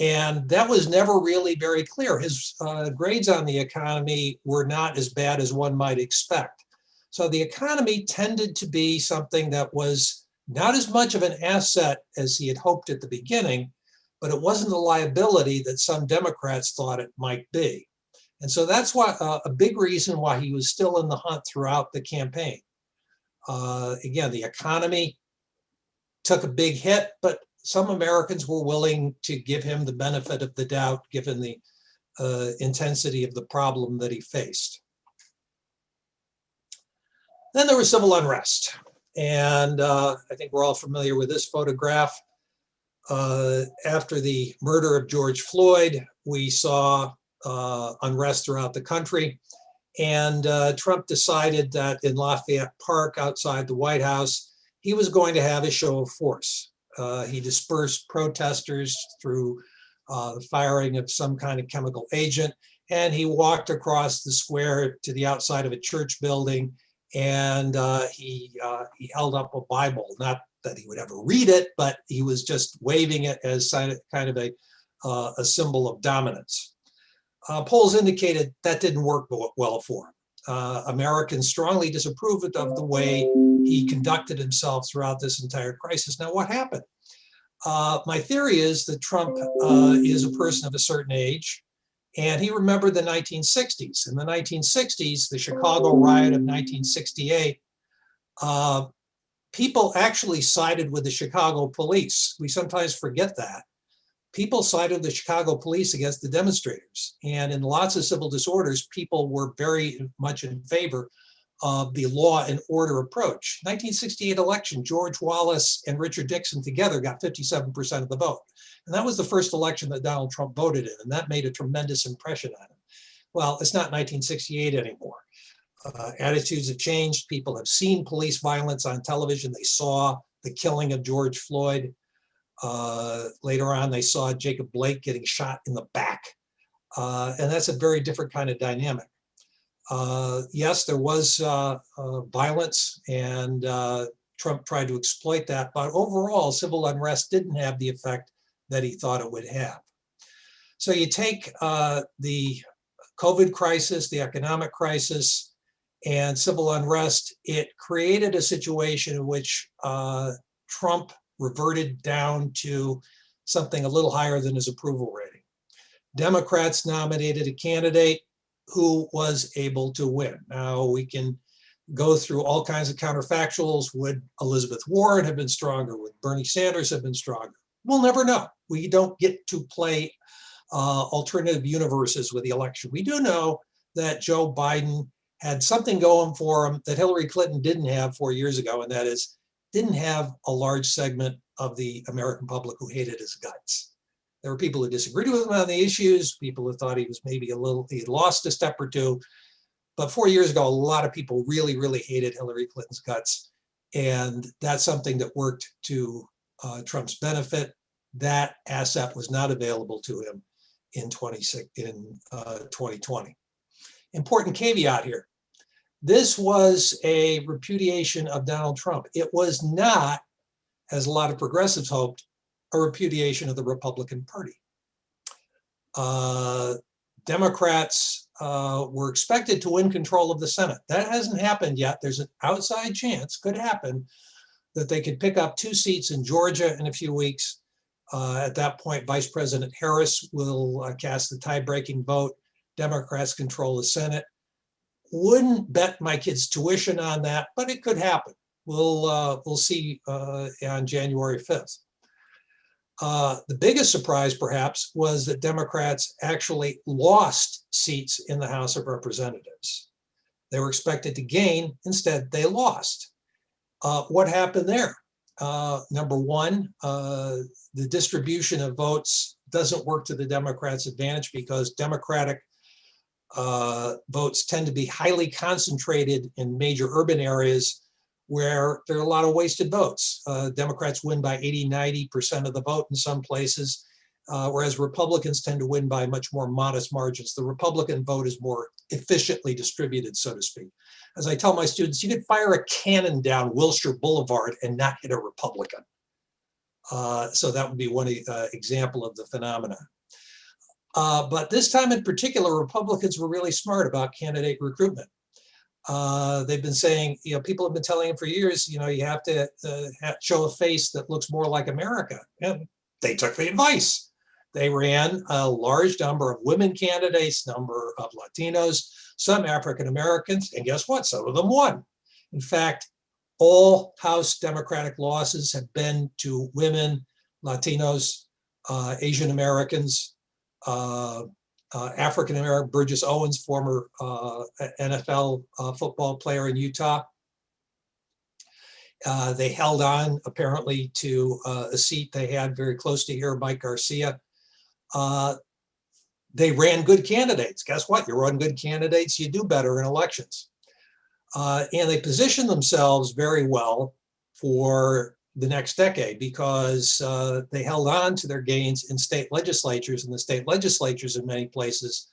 And that was never really very clear. His grades on the economy were not as bad as one might expect. So the economy tended to be something that was not as much of an asset as he had hoped at the beginning, but it wasn't a liability that some Democrats thought it might be. And so that's why a big reason why he was still in the hunt throughout the campaign. Again, the economy took a big hit, but some Americans were willing to give him the benefit of the doubt, given the intensity of the problem that he faced. Then there was civil unrest. And I think we're all familiar with this photograph. After the murder of George Floyd, we saw unrest throughout the country. And Trump decided that in Lafayette Park outside the White House, he was going to have a show of force. He dispersed protesters through the firing of some kind of chemical agent, and he walked across the square to the outside of a church building, and he held up a Bible. Not that he would ever read it, but he was just waving it as kind of a symbol of dominance. Polls indicated that didn't work well for him. Americans strongly disapproved of the way he conducted himself throughout this entire crisis. Now, what happened? My theory is that Trump is a person of a certain age, and he remembered the 1960s. In the 1960s, the Chicago riot of 1968, people actually sided with the Chicago police. We sometimes forget that. People sided with the Chicago police against the demonstrators. And in lots of civil disorders, people were very much in favor of the law and order approach. 1968 election, George Wallace and Richard Nixon together got 57% of the vote. And that was the first election that Donald Trump voted in, and that made a tremendous impression on him. Well, it's not 1968 anymore. Attitudes have changed. People have seen police violence on television. They saw the killing of George Floyd. Later on, they saw Jacob Blake getting shot in the back. And that's a very different kind of dynamic. Yes, there was violence, and Trump tried to exploit that, but overall, civil unrest didn't have the effect that he thought it would have. So you take the COVID crisis, the economic crisis, and civil unrest, it created a situation in which Trump reverted down to something a little higher than his approval rating. Democrats nominated a candidate who was able to win. Now, we can go through all kinds of counterfactuals. Would Elizabeth Warren have been stronger? Would Bernie Sanders have been stronger? We'll never know. We don't get to play alternative universes with the election. We do know that Joe Biden had something going for him that Hillary Clinton didn't have 4 years ago, and that is didn't have a large segment of the American public who hated his guts. There were people who disagreed with him on the issues, people who thought he was maybe he lost a step or two. But 4 years ago, a lot of people really, really hated Hillary Clinton's guts. And that's something that worked to Trump's benefit. That asset was not available to him in 2020. Important caveat here. This was a repudiation of Donald Trump. It was not, as a lot of progressives hoped, a repudiation of the Republican Party. Democrats were expected to win control of the Senate. That hasn't happened yet. There's an outside chance, could happen, that they could pick up 2 seats in Georgia in a few weeks. At that point, Vice President Harris will cast the tie-breaking vote. Democrats control the Senate. Wouldn't bet my kids' tuition on that, but it could happen. We'll see on January 5th. The biggest surprise, perhaps, was that Democrats actually lost seats in the House of Representatives. They were expected to gain. Instead, they lost. What happened there? Number one, the distribution of votes doesn't work to the Democrats' advantage because Democratic votes tend to be highly concentrated in major urban areas where there are a lot of wasted votes. Democrats win by 80–90% of the vote in some places, whereas Republicans tend to win by much more modest margins. The Republican vote is more efficiently distributed, so to speak. As I tell my students, you could fire a cannon down Wilshire Boulevard and not hit a Republican. So that would be one example of the phenomenon. But this time in particular, Republicans were really smart about candidate recruitment. They've been saying, people have been telling them for years, you have to show a face that looks more like America. And they took the advice. They ran a large number of women candidates, number of Latinos, some African Americans, and guess what? Some of them won. In fact, all House Democratic losses have been to women, Latinos, Asian Americans, African American. Burgess Owens, former NFL football player in Utah. They held on apparently to a seat they had very close to here, Mike Garcia. They ran good candidates. Guess what? You run good candidates, you do better in elections. And they positioned themselves very well for the next decade because they held on to their gains in state legislatures, and the state legislatures in many places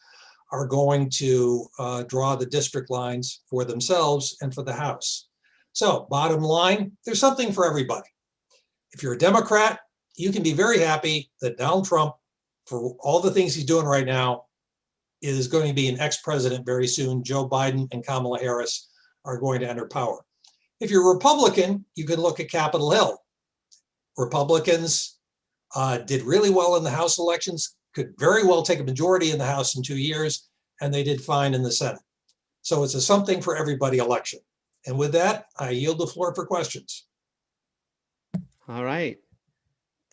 are going to draw the district lines for themselves and for the House. So bottom line, there's something for everybody. If you're a Democrat, you can be very happy that Donald Trump, for all the things he's doing right now, is going to be an ex-president very soon. Joe Biden and Kamala Harris are going to enter power. If you're a Republican, you can look at Capitol Hill. Republicans did really well in the House elections, could very well take a majority in the House in 2 years, and they did fine in the Senate. So it's a something for everybody election. And with that, I yield the floor for questions. All right.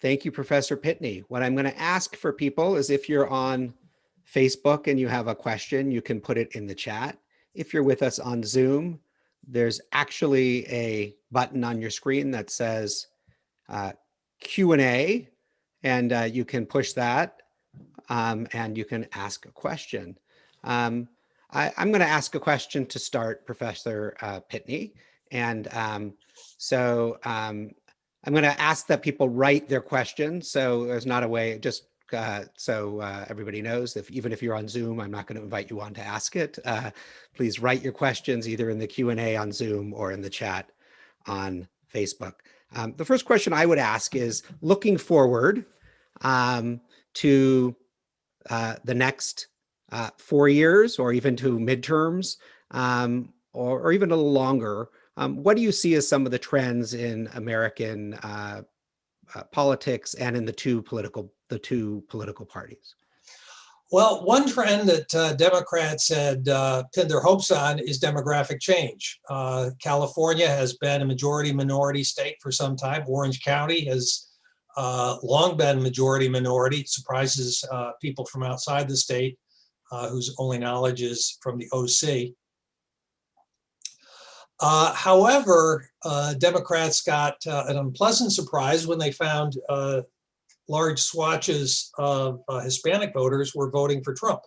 Thank you, Professor Pitney. What I'm going to ask for people is if you're on Facebook and you have a question, you can put it in the chat. If you're with us on Zoom, there's actually a button on your screen that says Q&A, and you can push that and you can ask a question. I'm going to ask a question to start, Professor Pitney. And I'm going to ask that people write their questions. So there's not a way, just so everybody knows, even if you're on Zoom, I'm not going to invite you on to ask it. Please write your questions either in the Q&A on Zoom or in the chat on Facebook. The first question I would ask is, looking forward to the next 4 years or even to midterms or even a little longer, what do you see as some of the trends in American politics and in the two political parties? Well, one trend that Democrats had pinned their hopes on is demographic change. California has been a majority-minority state for some time. Orange County has long been majority-minority. It surprises people from outside the state whose only knowledge is from the OC. However, Democrats got an unpleasant surprise when they found large swatches of Hispanic voters were voting for Trump.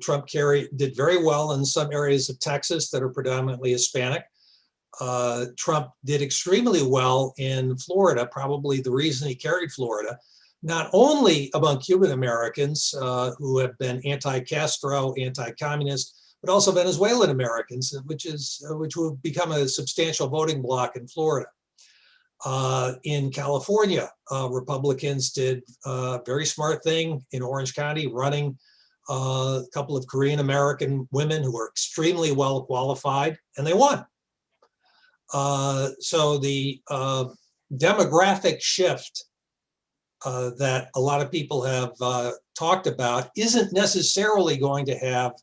Trump did very well in some areas of Texas that are predominantly Hispanic. Trump did extremely well in Florida, probably the reason he carried Florida, not only among Cuban Americans who have been anti-Castro, anti-communist, but also Venezuelan Americans, which will become a substantial voting bloc in Florida. In California, Republicans did a very smart thing in Orange County, running a couple of Korean American women who were extremely well qualified, and they won. So the demographic shift that a lot of people have talked about isn't necessarily going to have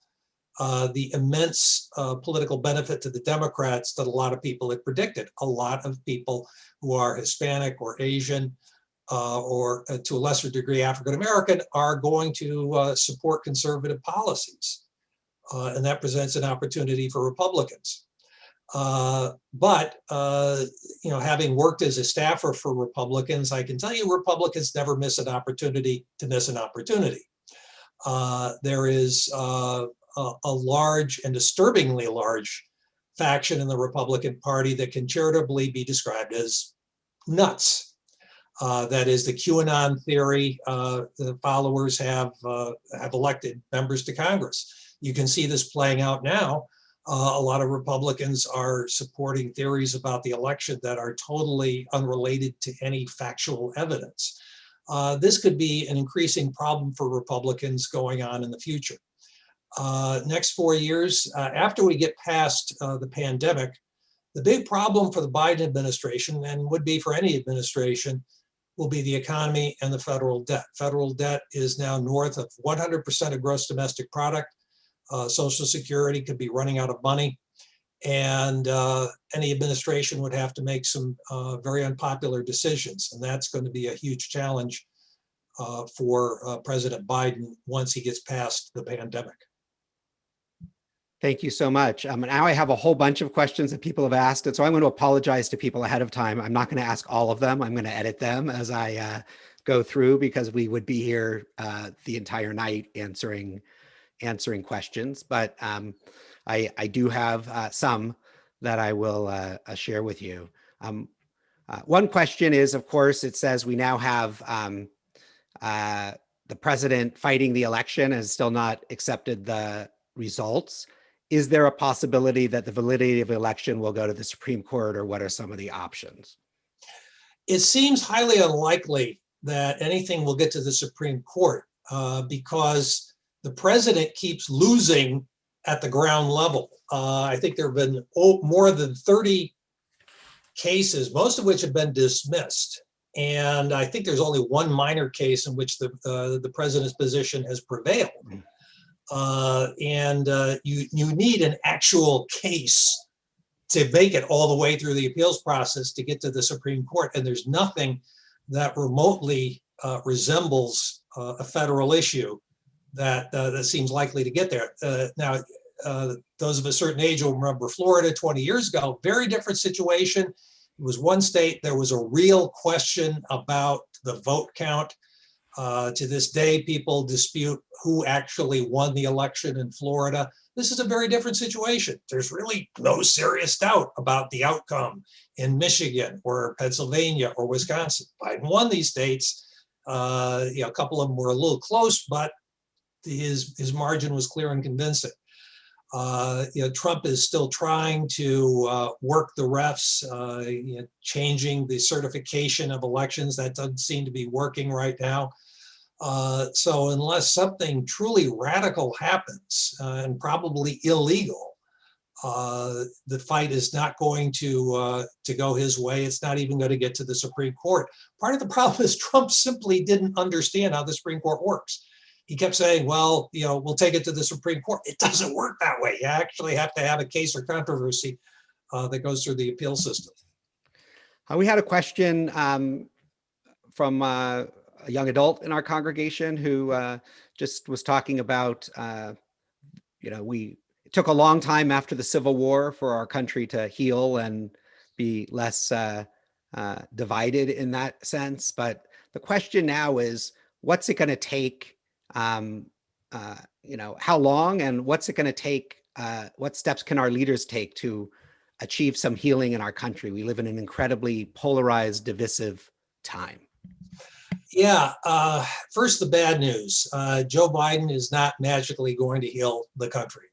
the immense political benefit to the Democrats that a lot of people had predicted. A lot of people who are Hispanic or Asian or to a lesser degree African American are going to support conservative policies. And that presents an opportunity for Republicans. But having worked as a staffer for Republicans, I can tell you Republicans never miss an opportunity to miss an opportunity. There is a large and disturbingly large faction in the Republican Party that can charitably be described as nuts. That is the QAnon theory. The followers have elected members to Congress. You can see this playing out now. A lot of Republicans are supporting theories about the election that are totally unrelated to any factual evidence. This could be an increasing problem for Republicans going on in the future. Next 4 years, after we get past the pandemic, the big problem for the Biden administration, and would be for any administration, will be the economy and the federal debt. Federal debt is now north of 100% of gross domestic product. Social Security could be running out of money, and any administration would have to make some very unpopular decisions. And that's going to be a huge challenge for President Biden once he gets past the pandemic. Thank you so much. Now I have a whole bunch of questions that people have asked, and so I'm going to apologize to people ahead of time. I'm not going to ask all of them. I'm going to edit them as I go through, because we would be here the entire night answering questions. But I do have some that I will share with you. One question is, of course, it says we now have the president fighting the election has still not accepted the results. Is there a possibility that the validity of the election will go to the Supreme Court, or what are some of the options? It seems highly unlikely that anything will get to the Supreme Court because the president keeps losing at the ground level. I think there have been more than 30 cases, most of which have been dismissed. And I think there's only one minor case in which the president's position has prevailed. You need an actual case to make it all the way through the appeals process to get to the Supreme Court. And there's nothing that remotely resembles a federal issue that seems likely to get there. Now, those of a certain age will remember Florida 20 years ago, very different situation. It was one state, there was a real question about the vote count. To this day, people dispute who actually won the election in Florida. This is a very different situation. There's really no serious doubt about the outcome in Michigan or Pennsylvania or Wisconsin. Biden won these states. A couple of them were a little close, but his margin was clear and convincing. Trump is still trying to work the refs, changing the certification of elections. That doesn't seem to be working right now. So unless something truly radical happens and probably illegal, the fight is not going to go his way. It's not even going to get to the Supreme Court. Part of the problem is Trump simply didn't understand how the Supreme Court works. He kept saying, well, we'll take it to the Supreme Court. It doesn't work that way. You actually have to have a case or controversy that goes through the appeal system. We had a question from a young adult in our congregation who just was talking about, it took a long time after the Civil War for our country to heal and be less divided in that sense. But the question now is, what's it going to take? How long, and what's it going to take? What steps can our leaders take to achieve some healing in our country? We live in an incredibly polarized, divisive time. Yeah, first the bad news. Joe Biden is not magically going to heal the country.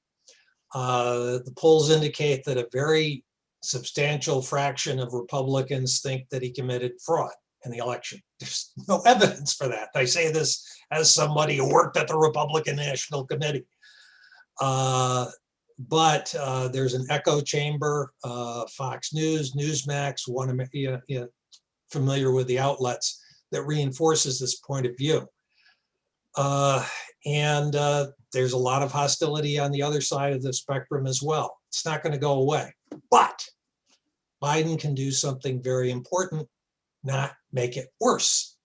The polls indicate that a very substantial fraction of Republicans think that he committed fraud in the election. There's no evidence for that. I say this as somebody who worked at the Republican National Committee. But there's an echo chamber, Fox News, Newsmax, familiar with the outlets, that reinforces this point of view. And there's a lot of hostility on the other side of the spectrum as well. It's not going to go away. But Biden can do something very important, not make it worse.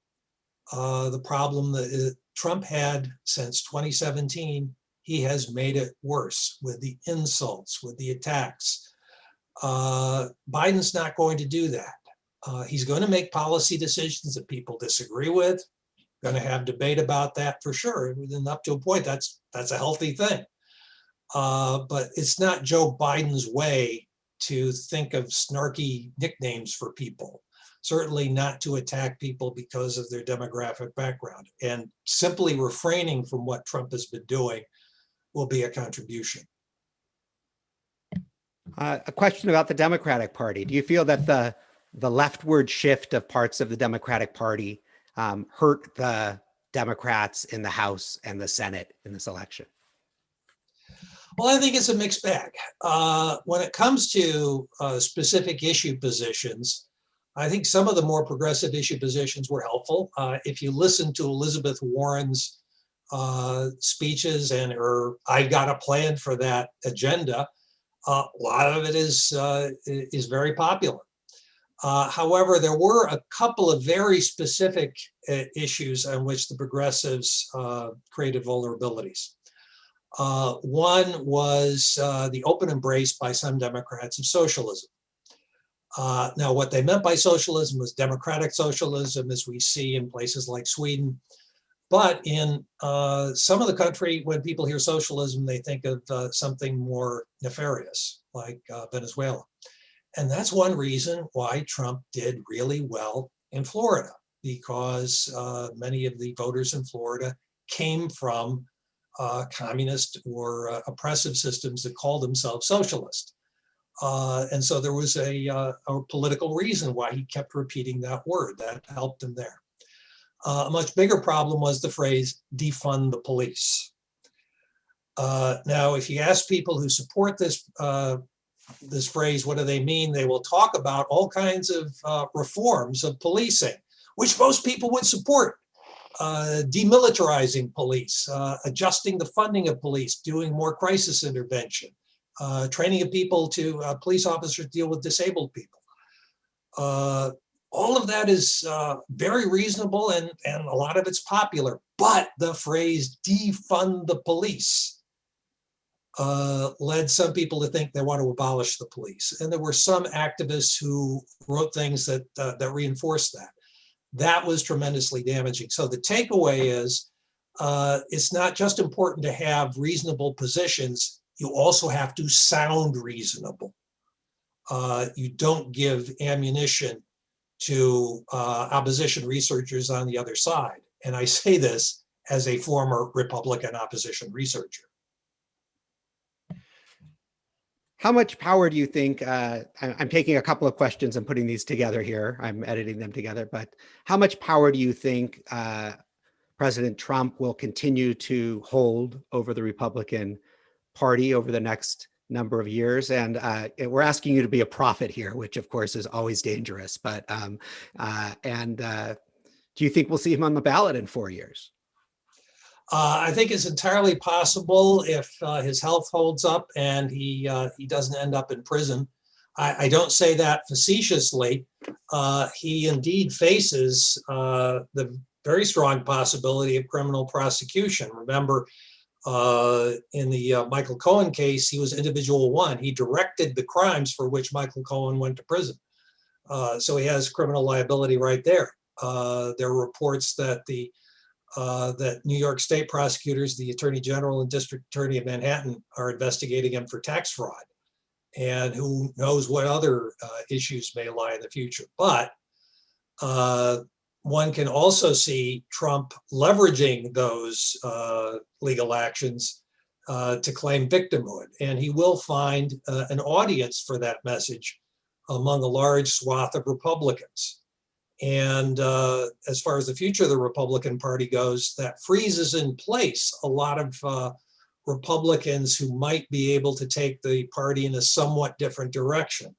The problem that Trump had since 2017, he has made it worse with the insults, with the attacks. Biden's not going to do that. He's going to make policy decisions that people disagree with. Going to have debate about that for sure. And up to a point, that's a healthy thing. But it's not Joe Biden's way to think of snarky nicknames for people. Certainly not to attack people because of their demographic background. And simply refraining from what Trump has been doing will be a contribution. A question about the Democratic Party. Do you feel that the leftward shift of parts of the Democratic Party hurt the Democrats in the House and the Senate in this election? Well, I think it's a mixed bag. When it comes to specific issue positions, I think some of the more progressive issue positions were helpful. If you listen to Elizabeth Warren's speeches and her "I've got a plan for that" agenda, a lot of it is very popular. However, there were a couple of very specific issues on which the progressives created vulnerabilities. One was the open embrace by some Democrats of socialism. Now, what they meant by socialism was democratic socialism, as we see in places like Sweden. But in some of the country, when people hear socialism, they think of something more nefarious, like Venezuela. And that's one reason why Trump did really well in Florida, because many of the voters in Florida came from communist or oppressive systems that called themselves socialist. And so there was a political reason why he kept repeating that word. That helped him there. A much bigger problem was the phrase "defund the police." Now, if you ask people who support this phrase, what do they mean? They will talk about all kinds of reforms of policing, which most people would support. Demilitarizing police, adjusting the funding of police, doing more crisis intervention, training of people to police officers deal with disabled people. All of that is very reasonable, and a lot of it's popular. But the phrase "defund the police" led some people to think they want to abolish the police. And there were some activists who wrote things that reinforced that. That was tremendously damaging. So the takeaway is, it's not just important to have reasonable positions, you also have to sound reasonable. You don't give ammunition to opposition researchers on the other side. And I say this as a former Republican opposition researcher. How much power do you think, I'm taking a couple of questions and putting these together here, I'm editing them together, but how much power do you think President Trump will continue to hold over the Republican Party over the next number of years? And we're asking you to be a prophet here, which of course is always dangerous, but do you think we'll see him on the ballot in 4 years? I think it's entirely possible if his health holds up and he doesn't end up in prison. I don't say that facetiously. He indeed faces the very strong possibility of criminal prosecution. Remember, in the Michael Cohen case, he was individual one. He directed the crimes for which Michael Cohen went to prison. So he has criminal liability right there. There are reports that that New York State prosecutors, the Attorney General and District Attorney of Manhattan, are investigating him for tax fraud. and who knows what other issues may lie in the future. But one can also see Trump leveraging those legal actions to claim victimhood. And he will find an audience for that message among a large swath of Republicans. And as far as the future of the Republican Party goes, that freezes in place a lot of Republicans who might be able to take the party in a somewhat different direction.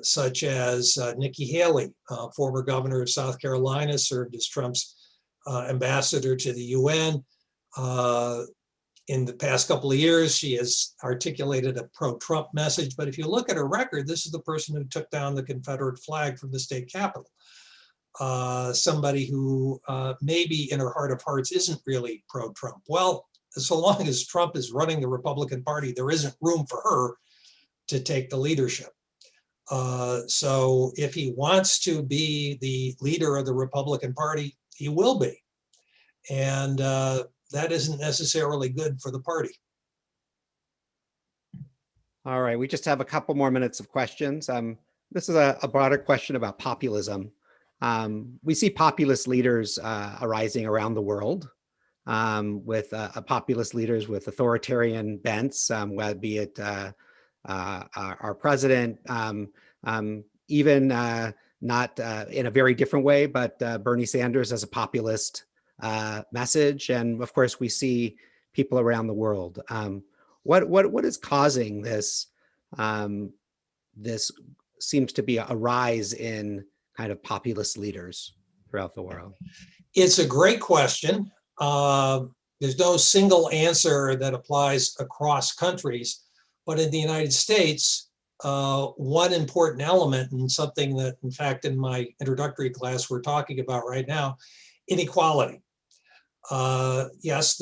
Such as Nikki Haley, former governor of South Carolina, served as Trump's ambassador to the UN. In the past couple of years, she has articulated a pro-Trump message, but if you look at her record, this is the person who took down the Confederate flag from the state capitol. Somebody who maybe in her heart of hearts isn't really pro-Trump. Well, so long as Trump is running the Republican Party, there isn't room for her to take the leadership. So if he wants to be the leader of the Republican Party, he will be. And that isn't necessarily good for the party. All right, we just have a couple more minutes of questions. This is a broader question about populism. We see populist leaders arising around the world with populist leaders with authoritarian bents, whether be it our president, even not in a very different way, but Bernie Sanders as a populist message. And of course, we see people around the world. What is causing this? This seems to be a rise in kind of populist leaders throughout the world. It's a great question. There's no single answer that applies across countries, but in the United States, one important element, and something that, in fact, in my introductory class we're talking about right now, inequality. Yes,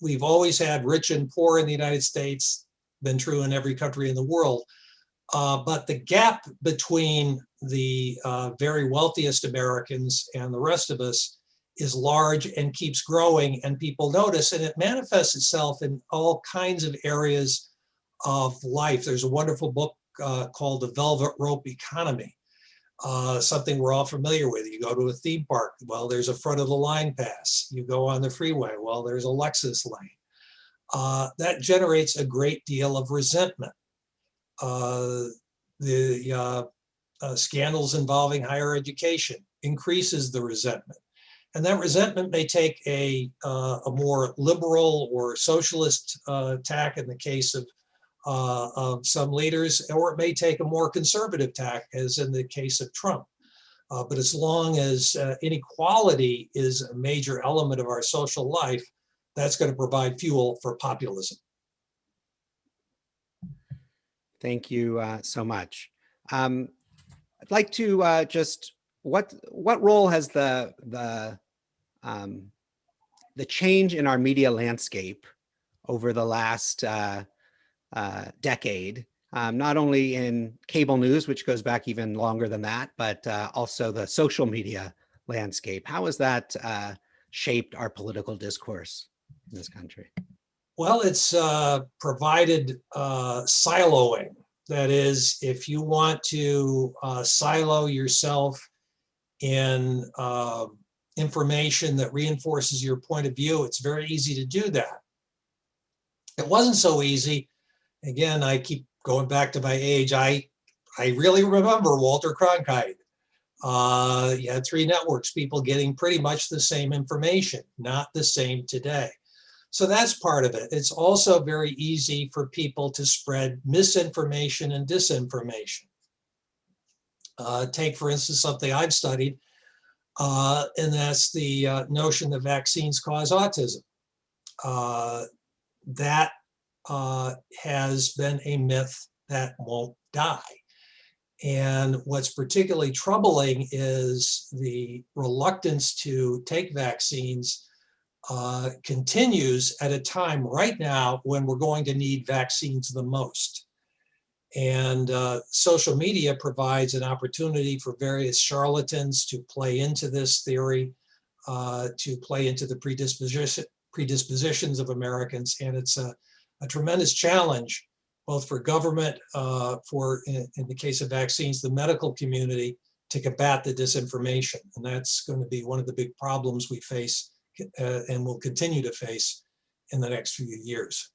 we've always had rich and poor in the United States, been true in every country in the world, but the gap between the very wealthiest Americans and the rest of us is large and keeps growing, and people notice, and it manifests itself in all kinds of areas of life. There's a wonderful book called The Velvet Rope Economy, something we're all familiar with. You go to a theme park, well, there's a front of the line pass. You go on the freeway, well, there's a Lexus lane. That generates a great deal of resentment. The scandals involving higher education increases the resentment. And that resentment may take a more liberal or socialist tack in the case of some leaders, or it may take a more conservative tack, as in the case of Trump. But as long as inequality is a major element of our social life, that's going to provide fuel for populism. Thank you so much. I'd like to just what role has the change in our media landscape over the last decade, not only in cable news, which goes back even longer than that, but also the social media landscape? How has that shaped our political discourse in this country? Well, it's provided siloing. That is, if you want to silo yourself in information that reinforces your point of view, it's very easy to do that. It wasn't so easy. Again, I keep going back to my age. I really remember Walter Cronkite. You had three networks, people getting pretty much the same information, not the same today. So that's part of it. It's also very easy for people to spread misinformation and disinformation. Take, for instance, something I've studied, and that's the notion that vaccines cause autism. That has been a myth that won't die. And what's particularly troubling is the reluctance to take vaccines continues at a time right now when we're going to need vaccines the most. And social media provides an opportunity for various charlatans to play into this theory, to play into the predispositions of Americans. And it's a tremendous challenge both for government, in the case of vaccines, the medical community, to combat the disinformation. And that's going to be one of the big problems we face and will continue to face in the next few years.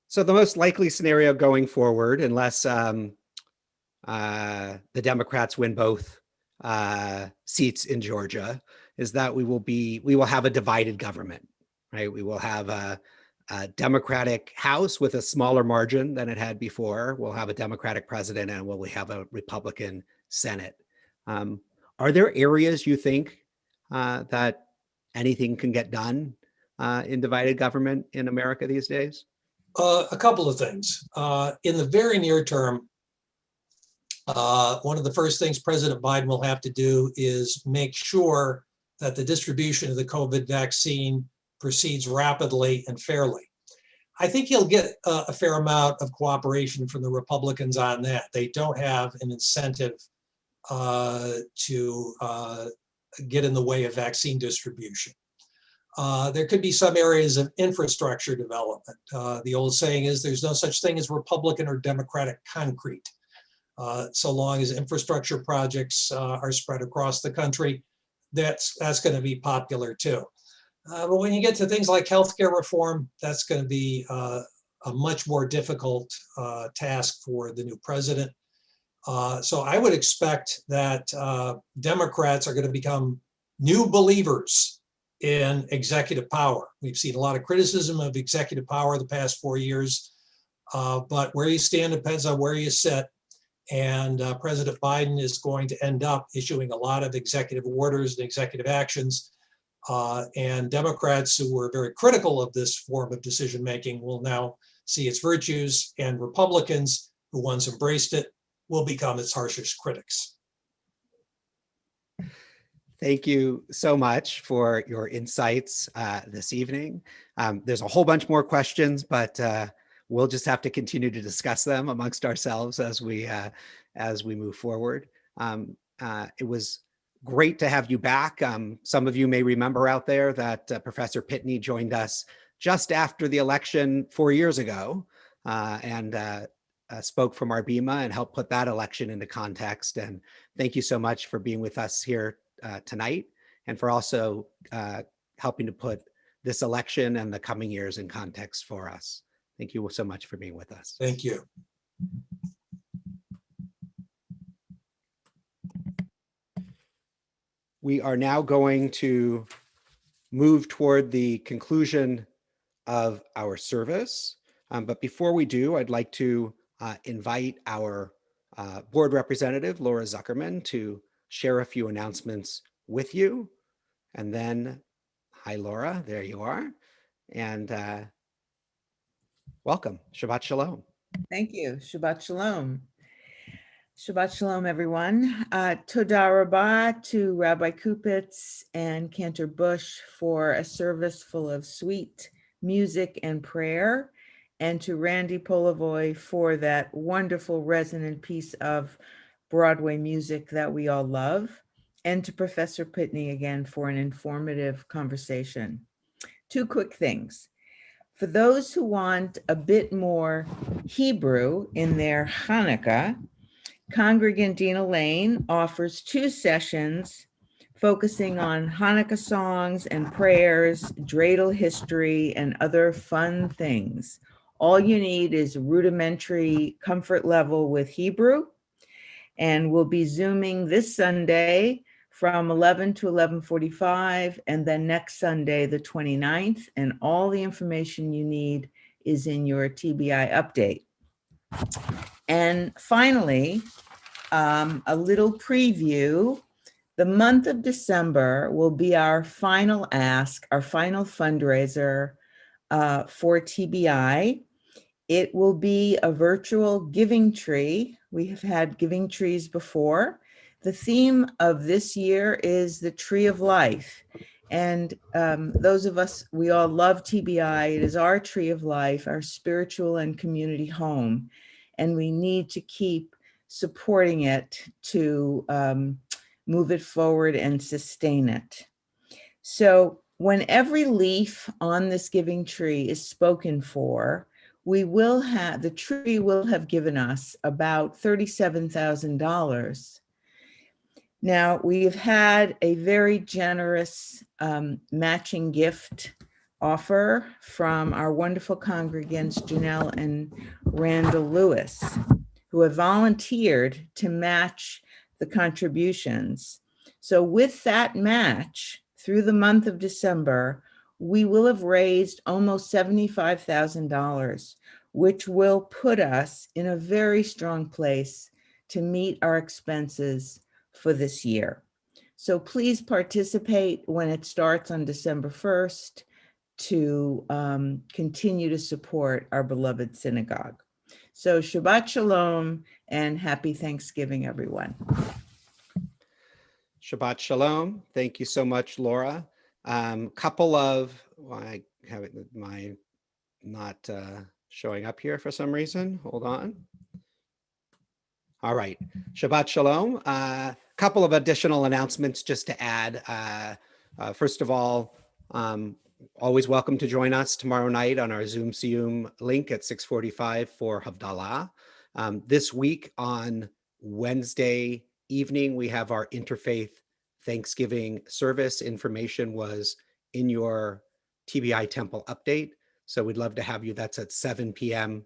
So the most likely scenario going forward, unless the Democrats win both seats in Georgia, is that we will have a divided government, right? We will have a Democratic House with a smaller margin than it had before. We'll have a Democratic president, and we'll have a Republican Senate. Are there areas you think that anything can get done in divided government in America these days? A couple of things. In the very near term, one of the first things President Biden will have to do is make sure that the distribution of the COVID vaccine proceeds rapidly and fairly. I think he'll get a fair amount of cooperation from the Republicans on that. They don't have an incentive to get in the way of vaccine distribution. There could be some areas of infrastructure development. The old saying is there's no such thing as Republican or Democratic concrete. So long as infrastructure projects are spread across the country, that's going to be popular too. But when you get to things like healthcare reform, that's going to be a much more difficult task for the new president. So I would expect that Democrats are going to become new believers in executive power. We've seen a lot of criticism of executive power the past 4 years, but where you stand depends on where you sit. And President Biden is going to end up issuing a lot of executive orders and executive actions. And Democrats who were very critical of this form of decision-making will now see its virtues, and Republicans who once embraced it will become its harshest critics. Thank you so much for your insights this evening. There's a whole bunch more questions, but we'll just have to continue to discuss them amongst ourselves as we move forward. It was great to have you back. Some of you may remember out there that Professor Pitney joined us just after the election 4 years ago and spoke from our Bima and helped put that election into context. And thank you so much for being with us here tonight, and for also helping to put this election and the coming years in context for us. Thank you so much for being with us. Thank you. We are now going to move toward the conclusion of our service. But before we do, I'd like to invite our board representative, Laura Zuckerman, to share a few announcements with you. And then, hi, Laura, there you are. And welcome. Shabbat Shalom. Thank you. Shabbat Shalom. Shabbat Shalom, everyone. Toda Rabbah to Rabbi Kupitz and Cantor Bush for a service full of sweet music and prayer, and to Randy Polavoy for that wonderful resonant piece of Broadway music that we all love, and to Professor Pitney again for an informative conversation. Two quick things. For those who want a bit more Hebrew in their Hanukkah, Congregant Dina Lane offers 2 sessions focusing on Hanukkah songs and prayers, dreidel history, and other fun things. All you need is rudimentary comfort level with Hebrew, and we'll be Zooming this Sunday from 11 to 11:45, and then next Sunday, the 29th, and all the information you need is in your TBI update. And finally, a little preview. The month of December will be our final ask, our final fundraiser for TBI. It will be a virtual giving tree. We have had giving trees before. The theme of this year is the Tree of Life. And those of us, we all love TBI. It is our tree of life, our spiritual and community home. And we need to keep supporting it to move it forward and sustain it. So when every leaf on this giving tree is spoken for, the tree will have given us about $37,000. Now, we have had a very generous matching gift offer from our wonderful congregants, Janelle and Randall Lewis, who have volunteered to match the contributions. So with that match, through the month of December, we will have raised almost $75,000, which will put us in a very strong place to meet our expenses for this year. So please participate when it starts on December 1st to continue to support our beloved synagogue. So Shabbat Shalom and happy Thanksgiving, everyone. Shabbat Shalom. Thank you so much, Laura. Couple of, well, I have it, my not showing up here for some reason. Hold on. All right. Shabbat Shalom. Couple of additional announcements just to add. First of all, always welcome to join us tomorrow night on our Zoom Siyum link at 6:45 for Havdalah. This week on Wednesday evening, we have our interfaith Thanksgiving service. Information was in your TBI Temple update. So we'd love to have you. That's at 7 p.m.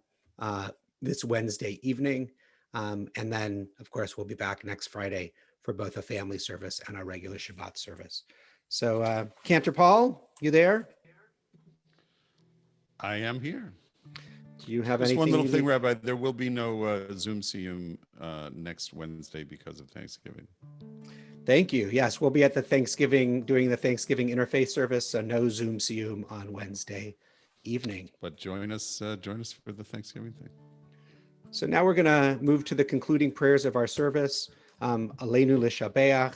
This Wednesday evening. And then, of course, we'll be back next Friday for both a family service and our regular Shabbat service. So, Cantor Paul, you there? I am here. Do you have Just anything? one little thing, need? Rabbi. There will be no Zoom Siyum next Wednesday because of Thanksgiving. Thank you. Yes, we'll be at the Thanksgiving, doing the Thanksgiving interfaith service. So no Zoom Siyum on Wednesday evening. But join us for the Thanksgiving thing. So now we're going to move to the concluding prayers of our service. Aleinu L'Shabeach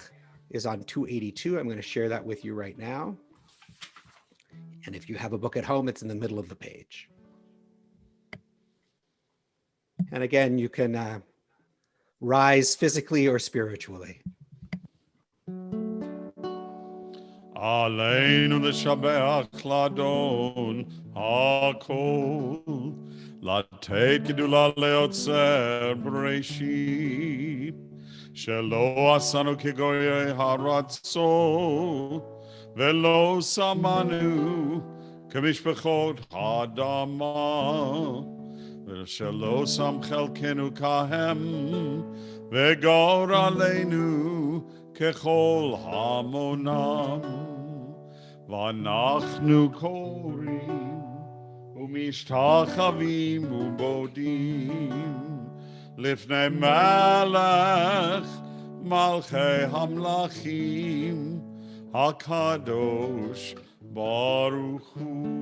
is on 282. I'm going to share that with you right now. And if you have a book at home, it's in the middle of the page. And again, you can rise physically or spiritually. Aleinu l'shabeach ladon hakol לתת גדולה ליוצר בראשית שלא עשנו כגויי הרצון ולא שמנו כמשפחות האדמה ושלא שם חלקנו כהם וגור עלינו ככל המונם ואנחנו קוראים ומשתחווים ובודים לפני מלך מלכי המלכים הקדוש ברוך הוא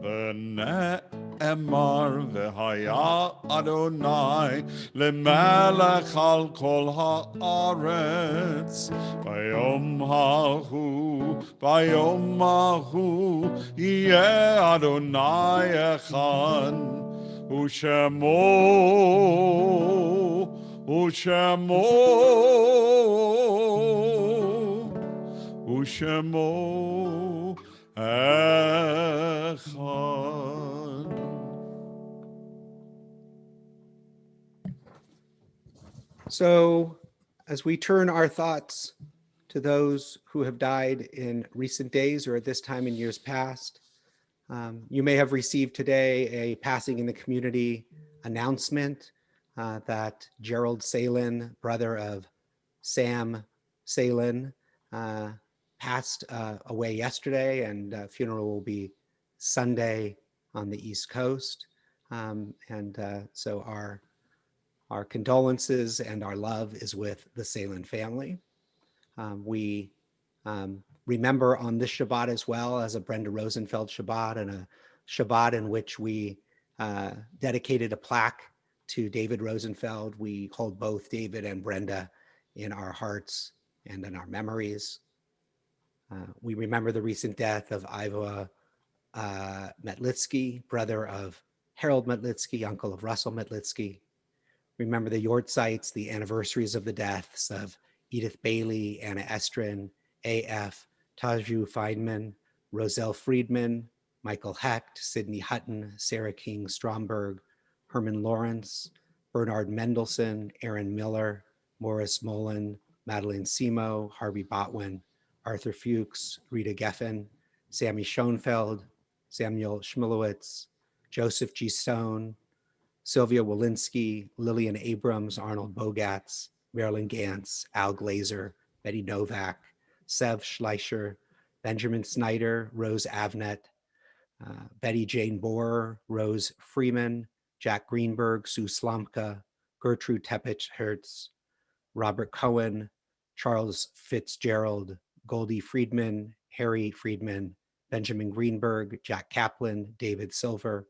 ונאמר והיה אדוני למלך על כל הארץ ביום ההוא יהיה אדוני אחד ושמו אחד. So as we turn our thoughts to those who have died in recent days or at this time in years past, you may have received today a passing in the community announcement that Gerald Salin, brother of Sam Salin, passed away yesterday, and funeral will be Sunday on the East Coast. So our condolences and our love is with the Salin family. We remember on this Shabbat as well as a Brenda Rosenfeld Shabbat and a Shabbat in which we dedicated a plaque to David Rosenfeld. We hold both David and Brenda in our hearts and in our memories. We remember the recent death of Iva Metlitsky, brother of Harold Metlitsky, uncle of Russell Metlitsky. Remember the Yortzites, the anniversaries of the deaths of Edith Bailey, Anna Estrin, A.F., Taju Feynman, Roselle Friedman, Michael Hecht, Sidney Hutton, Sarah King Stromberg, Herman Lawrence, Bernard Mendelsohn, Aaron Miller, Morris Mullen, Madeline Simo, Harvey Botwin, Arthur Fuchs, Rita Geffen, Sammy Schoenfeld, Samuel Schmilowitz, Joseph G. Stone, Sylvia Walensky, Lillian Abrams, Arnold Bogatz, Marilyn Gantz, Al Glazer, Betty Novak, Sev Schleicher, Benjamin Snyder, Rose Avnet, Betty Jane Borer, Rose Freeman, Jack Greenberg, Sue Slomka, Gertrude Tepich Hertz, Robert Cohen, Charles Fitzgerald, Goldie Friedman, Harry Friedman, Benjamin Greenberg, Jack Kaplan, David Silver,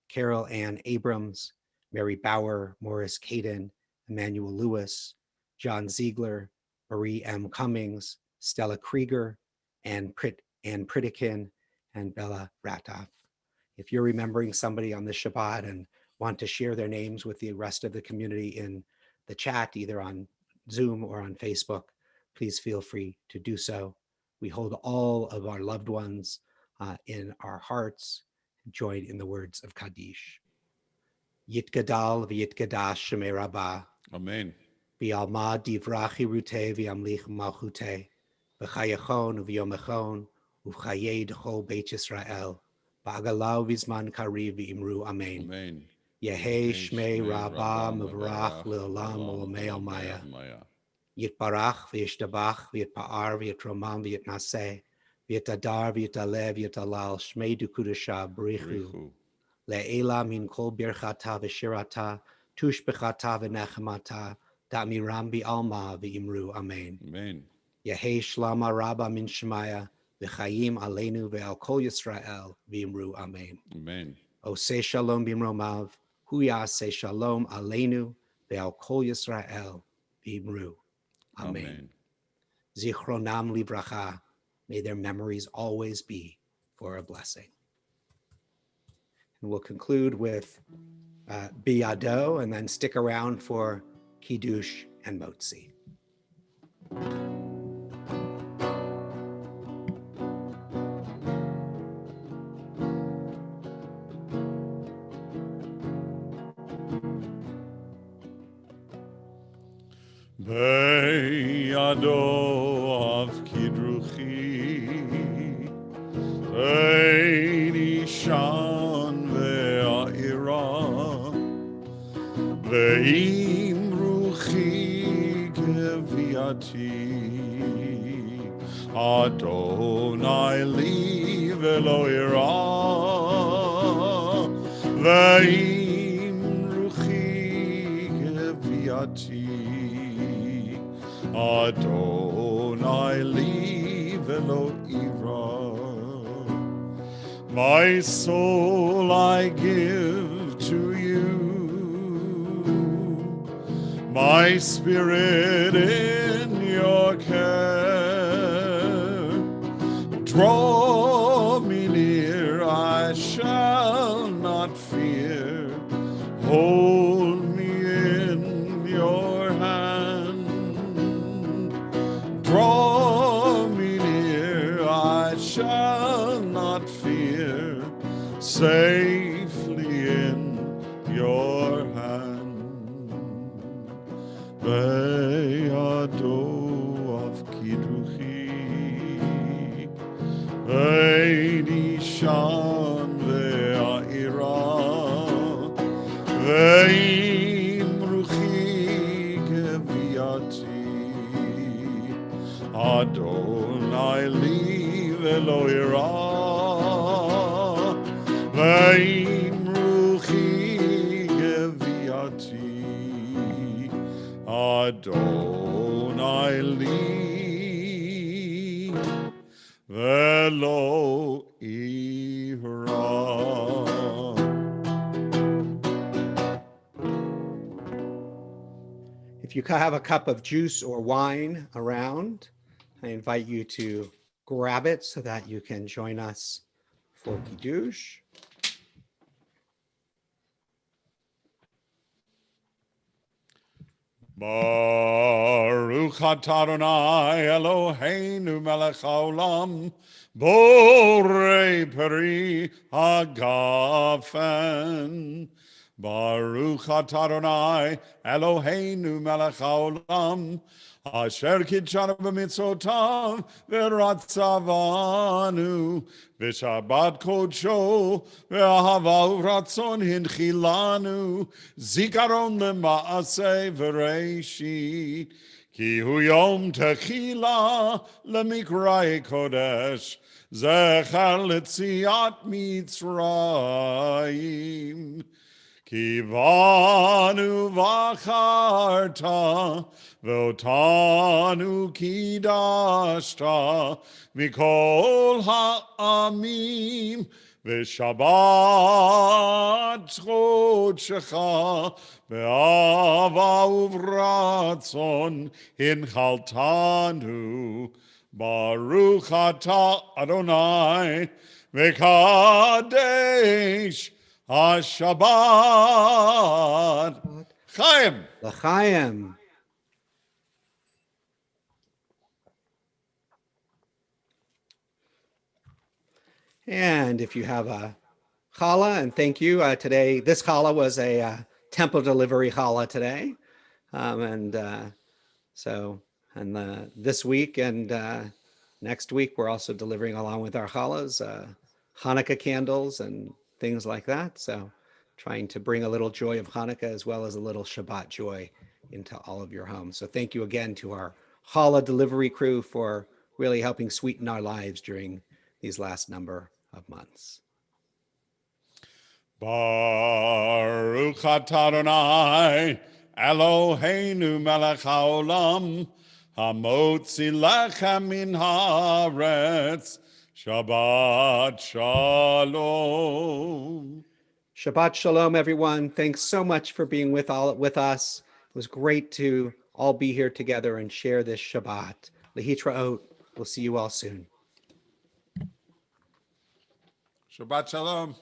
Carol Ann Abrams, Mary Bauer, Morris Caden, Emmanuel Lewis, John Ziegler, Marie M. Cummings, Stella Krieger, Ann Pritikin, and Bella Ratoff. If you're remembering somebody on this Shabbat and want to share their names with the rest of the community in the chat, either on Zoom or on Facebook, please feel free to do so. We hold all of our loved ones in our hearts. Join in the words of Kaddish. Yitgadal v'yitgadash shemei Rabbah. Amen. V'alma divrachi rute v'amlich malchute. V'chayachon v'yomechon uv'chayei d'chol Beit Yisrael. V'agalau v'zman kariv v'imru amen. Amen. Yehei shmei Rabbah mevarach le'olam olamei almaya. Yitbarach v'yishtabach v'yitpa'ar v'yitromam v'yitnaseh v'yitadar v'yitaleh v'yitalal shmei dukudasha b'richu. Le'ela min kol birchata v'shirata tushbechata v'nechemata da'miram bi'alma v'imru amen. Amen. Yehei shlama rabba min shemaya v'chayim aleinu ve'al kol Yisrael v'imru amen. Amen. Oseh shalom bimromav hu yaseh shalom aleinu ve'al kol Yisrael v'imru amen. Amen. Zichronam livracha, may their memories always be for a blessing. And we'll conclude with Biyado and then stick around for Kiddush and Motzi. Beyado of Kidruchi, Eini Shan ve'a'ira, Ve'imruchi geviati, Adonai li velo ira, Ve'imruchi geviati, Adonai li velo ira. My soul I give to you, my spirit in your care. Draw me near, I shall not fear. Hold me in your hand. Draw me near, I shall not fear. Safely in your hand. Ve'ado of Kidduchi, Ve'ni Shan ve'a'ira, Ve'imruchi geviati, Adonai li velo ira, Ve'imruchi geviati, Adonai li velo ira. If you have a cup of juice or wine around, I invite you to grab it so that you can join us for Kiddush. Baruch Baruch atah Adonai Eloheinu melech haolam borei peri hagafen. Baruch atah Adonai Eloheinu melech haolam asher kitshanu b'mitzvotav v'ratzavanu v'shabbat kodsho v'ahava uratzon hinchilanu zikaron lema'aseh v'reishit ki hu yom techila lemikrai kodesh zechar letziat Mitzrayim. Kivanu vacharta, votanu kidashta, mikol ha'amim, v'shabbat chodshecha, ve'ava uvratzon, hinchaltanu, Baruch atah Adonai, v'kadesh, Shabbat Chaim. L'chaim. And if you have a challah, and thank you today, this challah was a temple delivery challah today. This week and next week, we're also delivering along with our challahs, Hanukkah candles and things like that. So trying to bring a little joy of Hanukkah as well as a little Shabbat joy into all of your homes. So thank you again to our challah delivery crew for really helping sweeten our lives during these last number of months. Baruch atah Adonai Eloheinu melech haolam hamotzi lechem min haaretz. Shabbat shalom. Shabbat shalom, everyone. Thanks so much for being with us. It was great to all be here together and share this Shabbat. Lehitraot. We'll see you all soon. Shabbat shalom.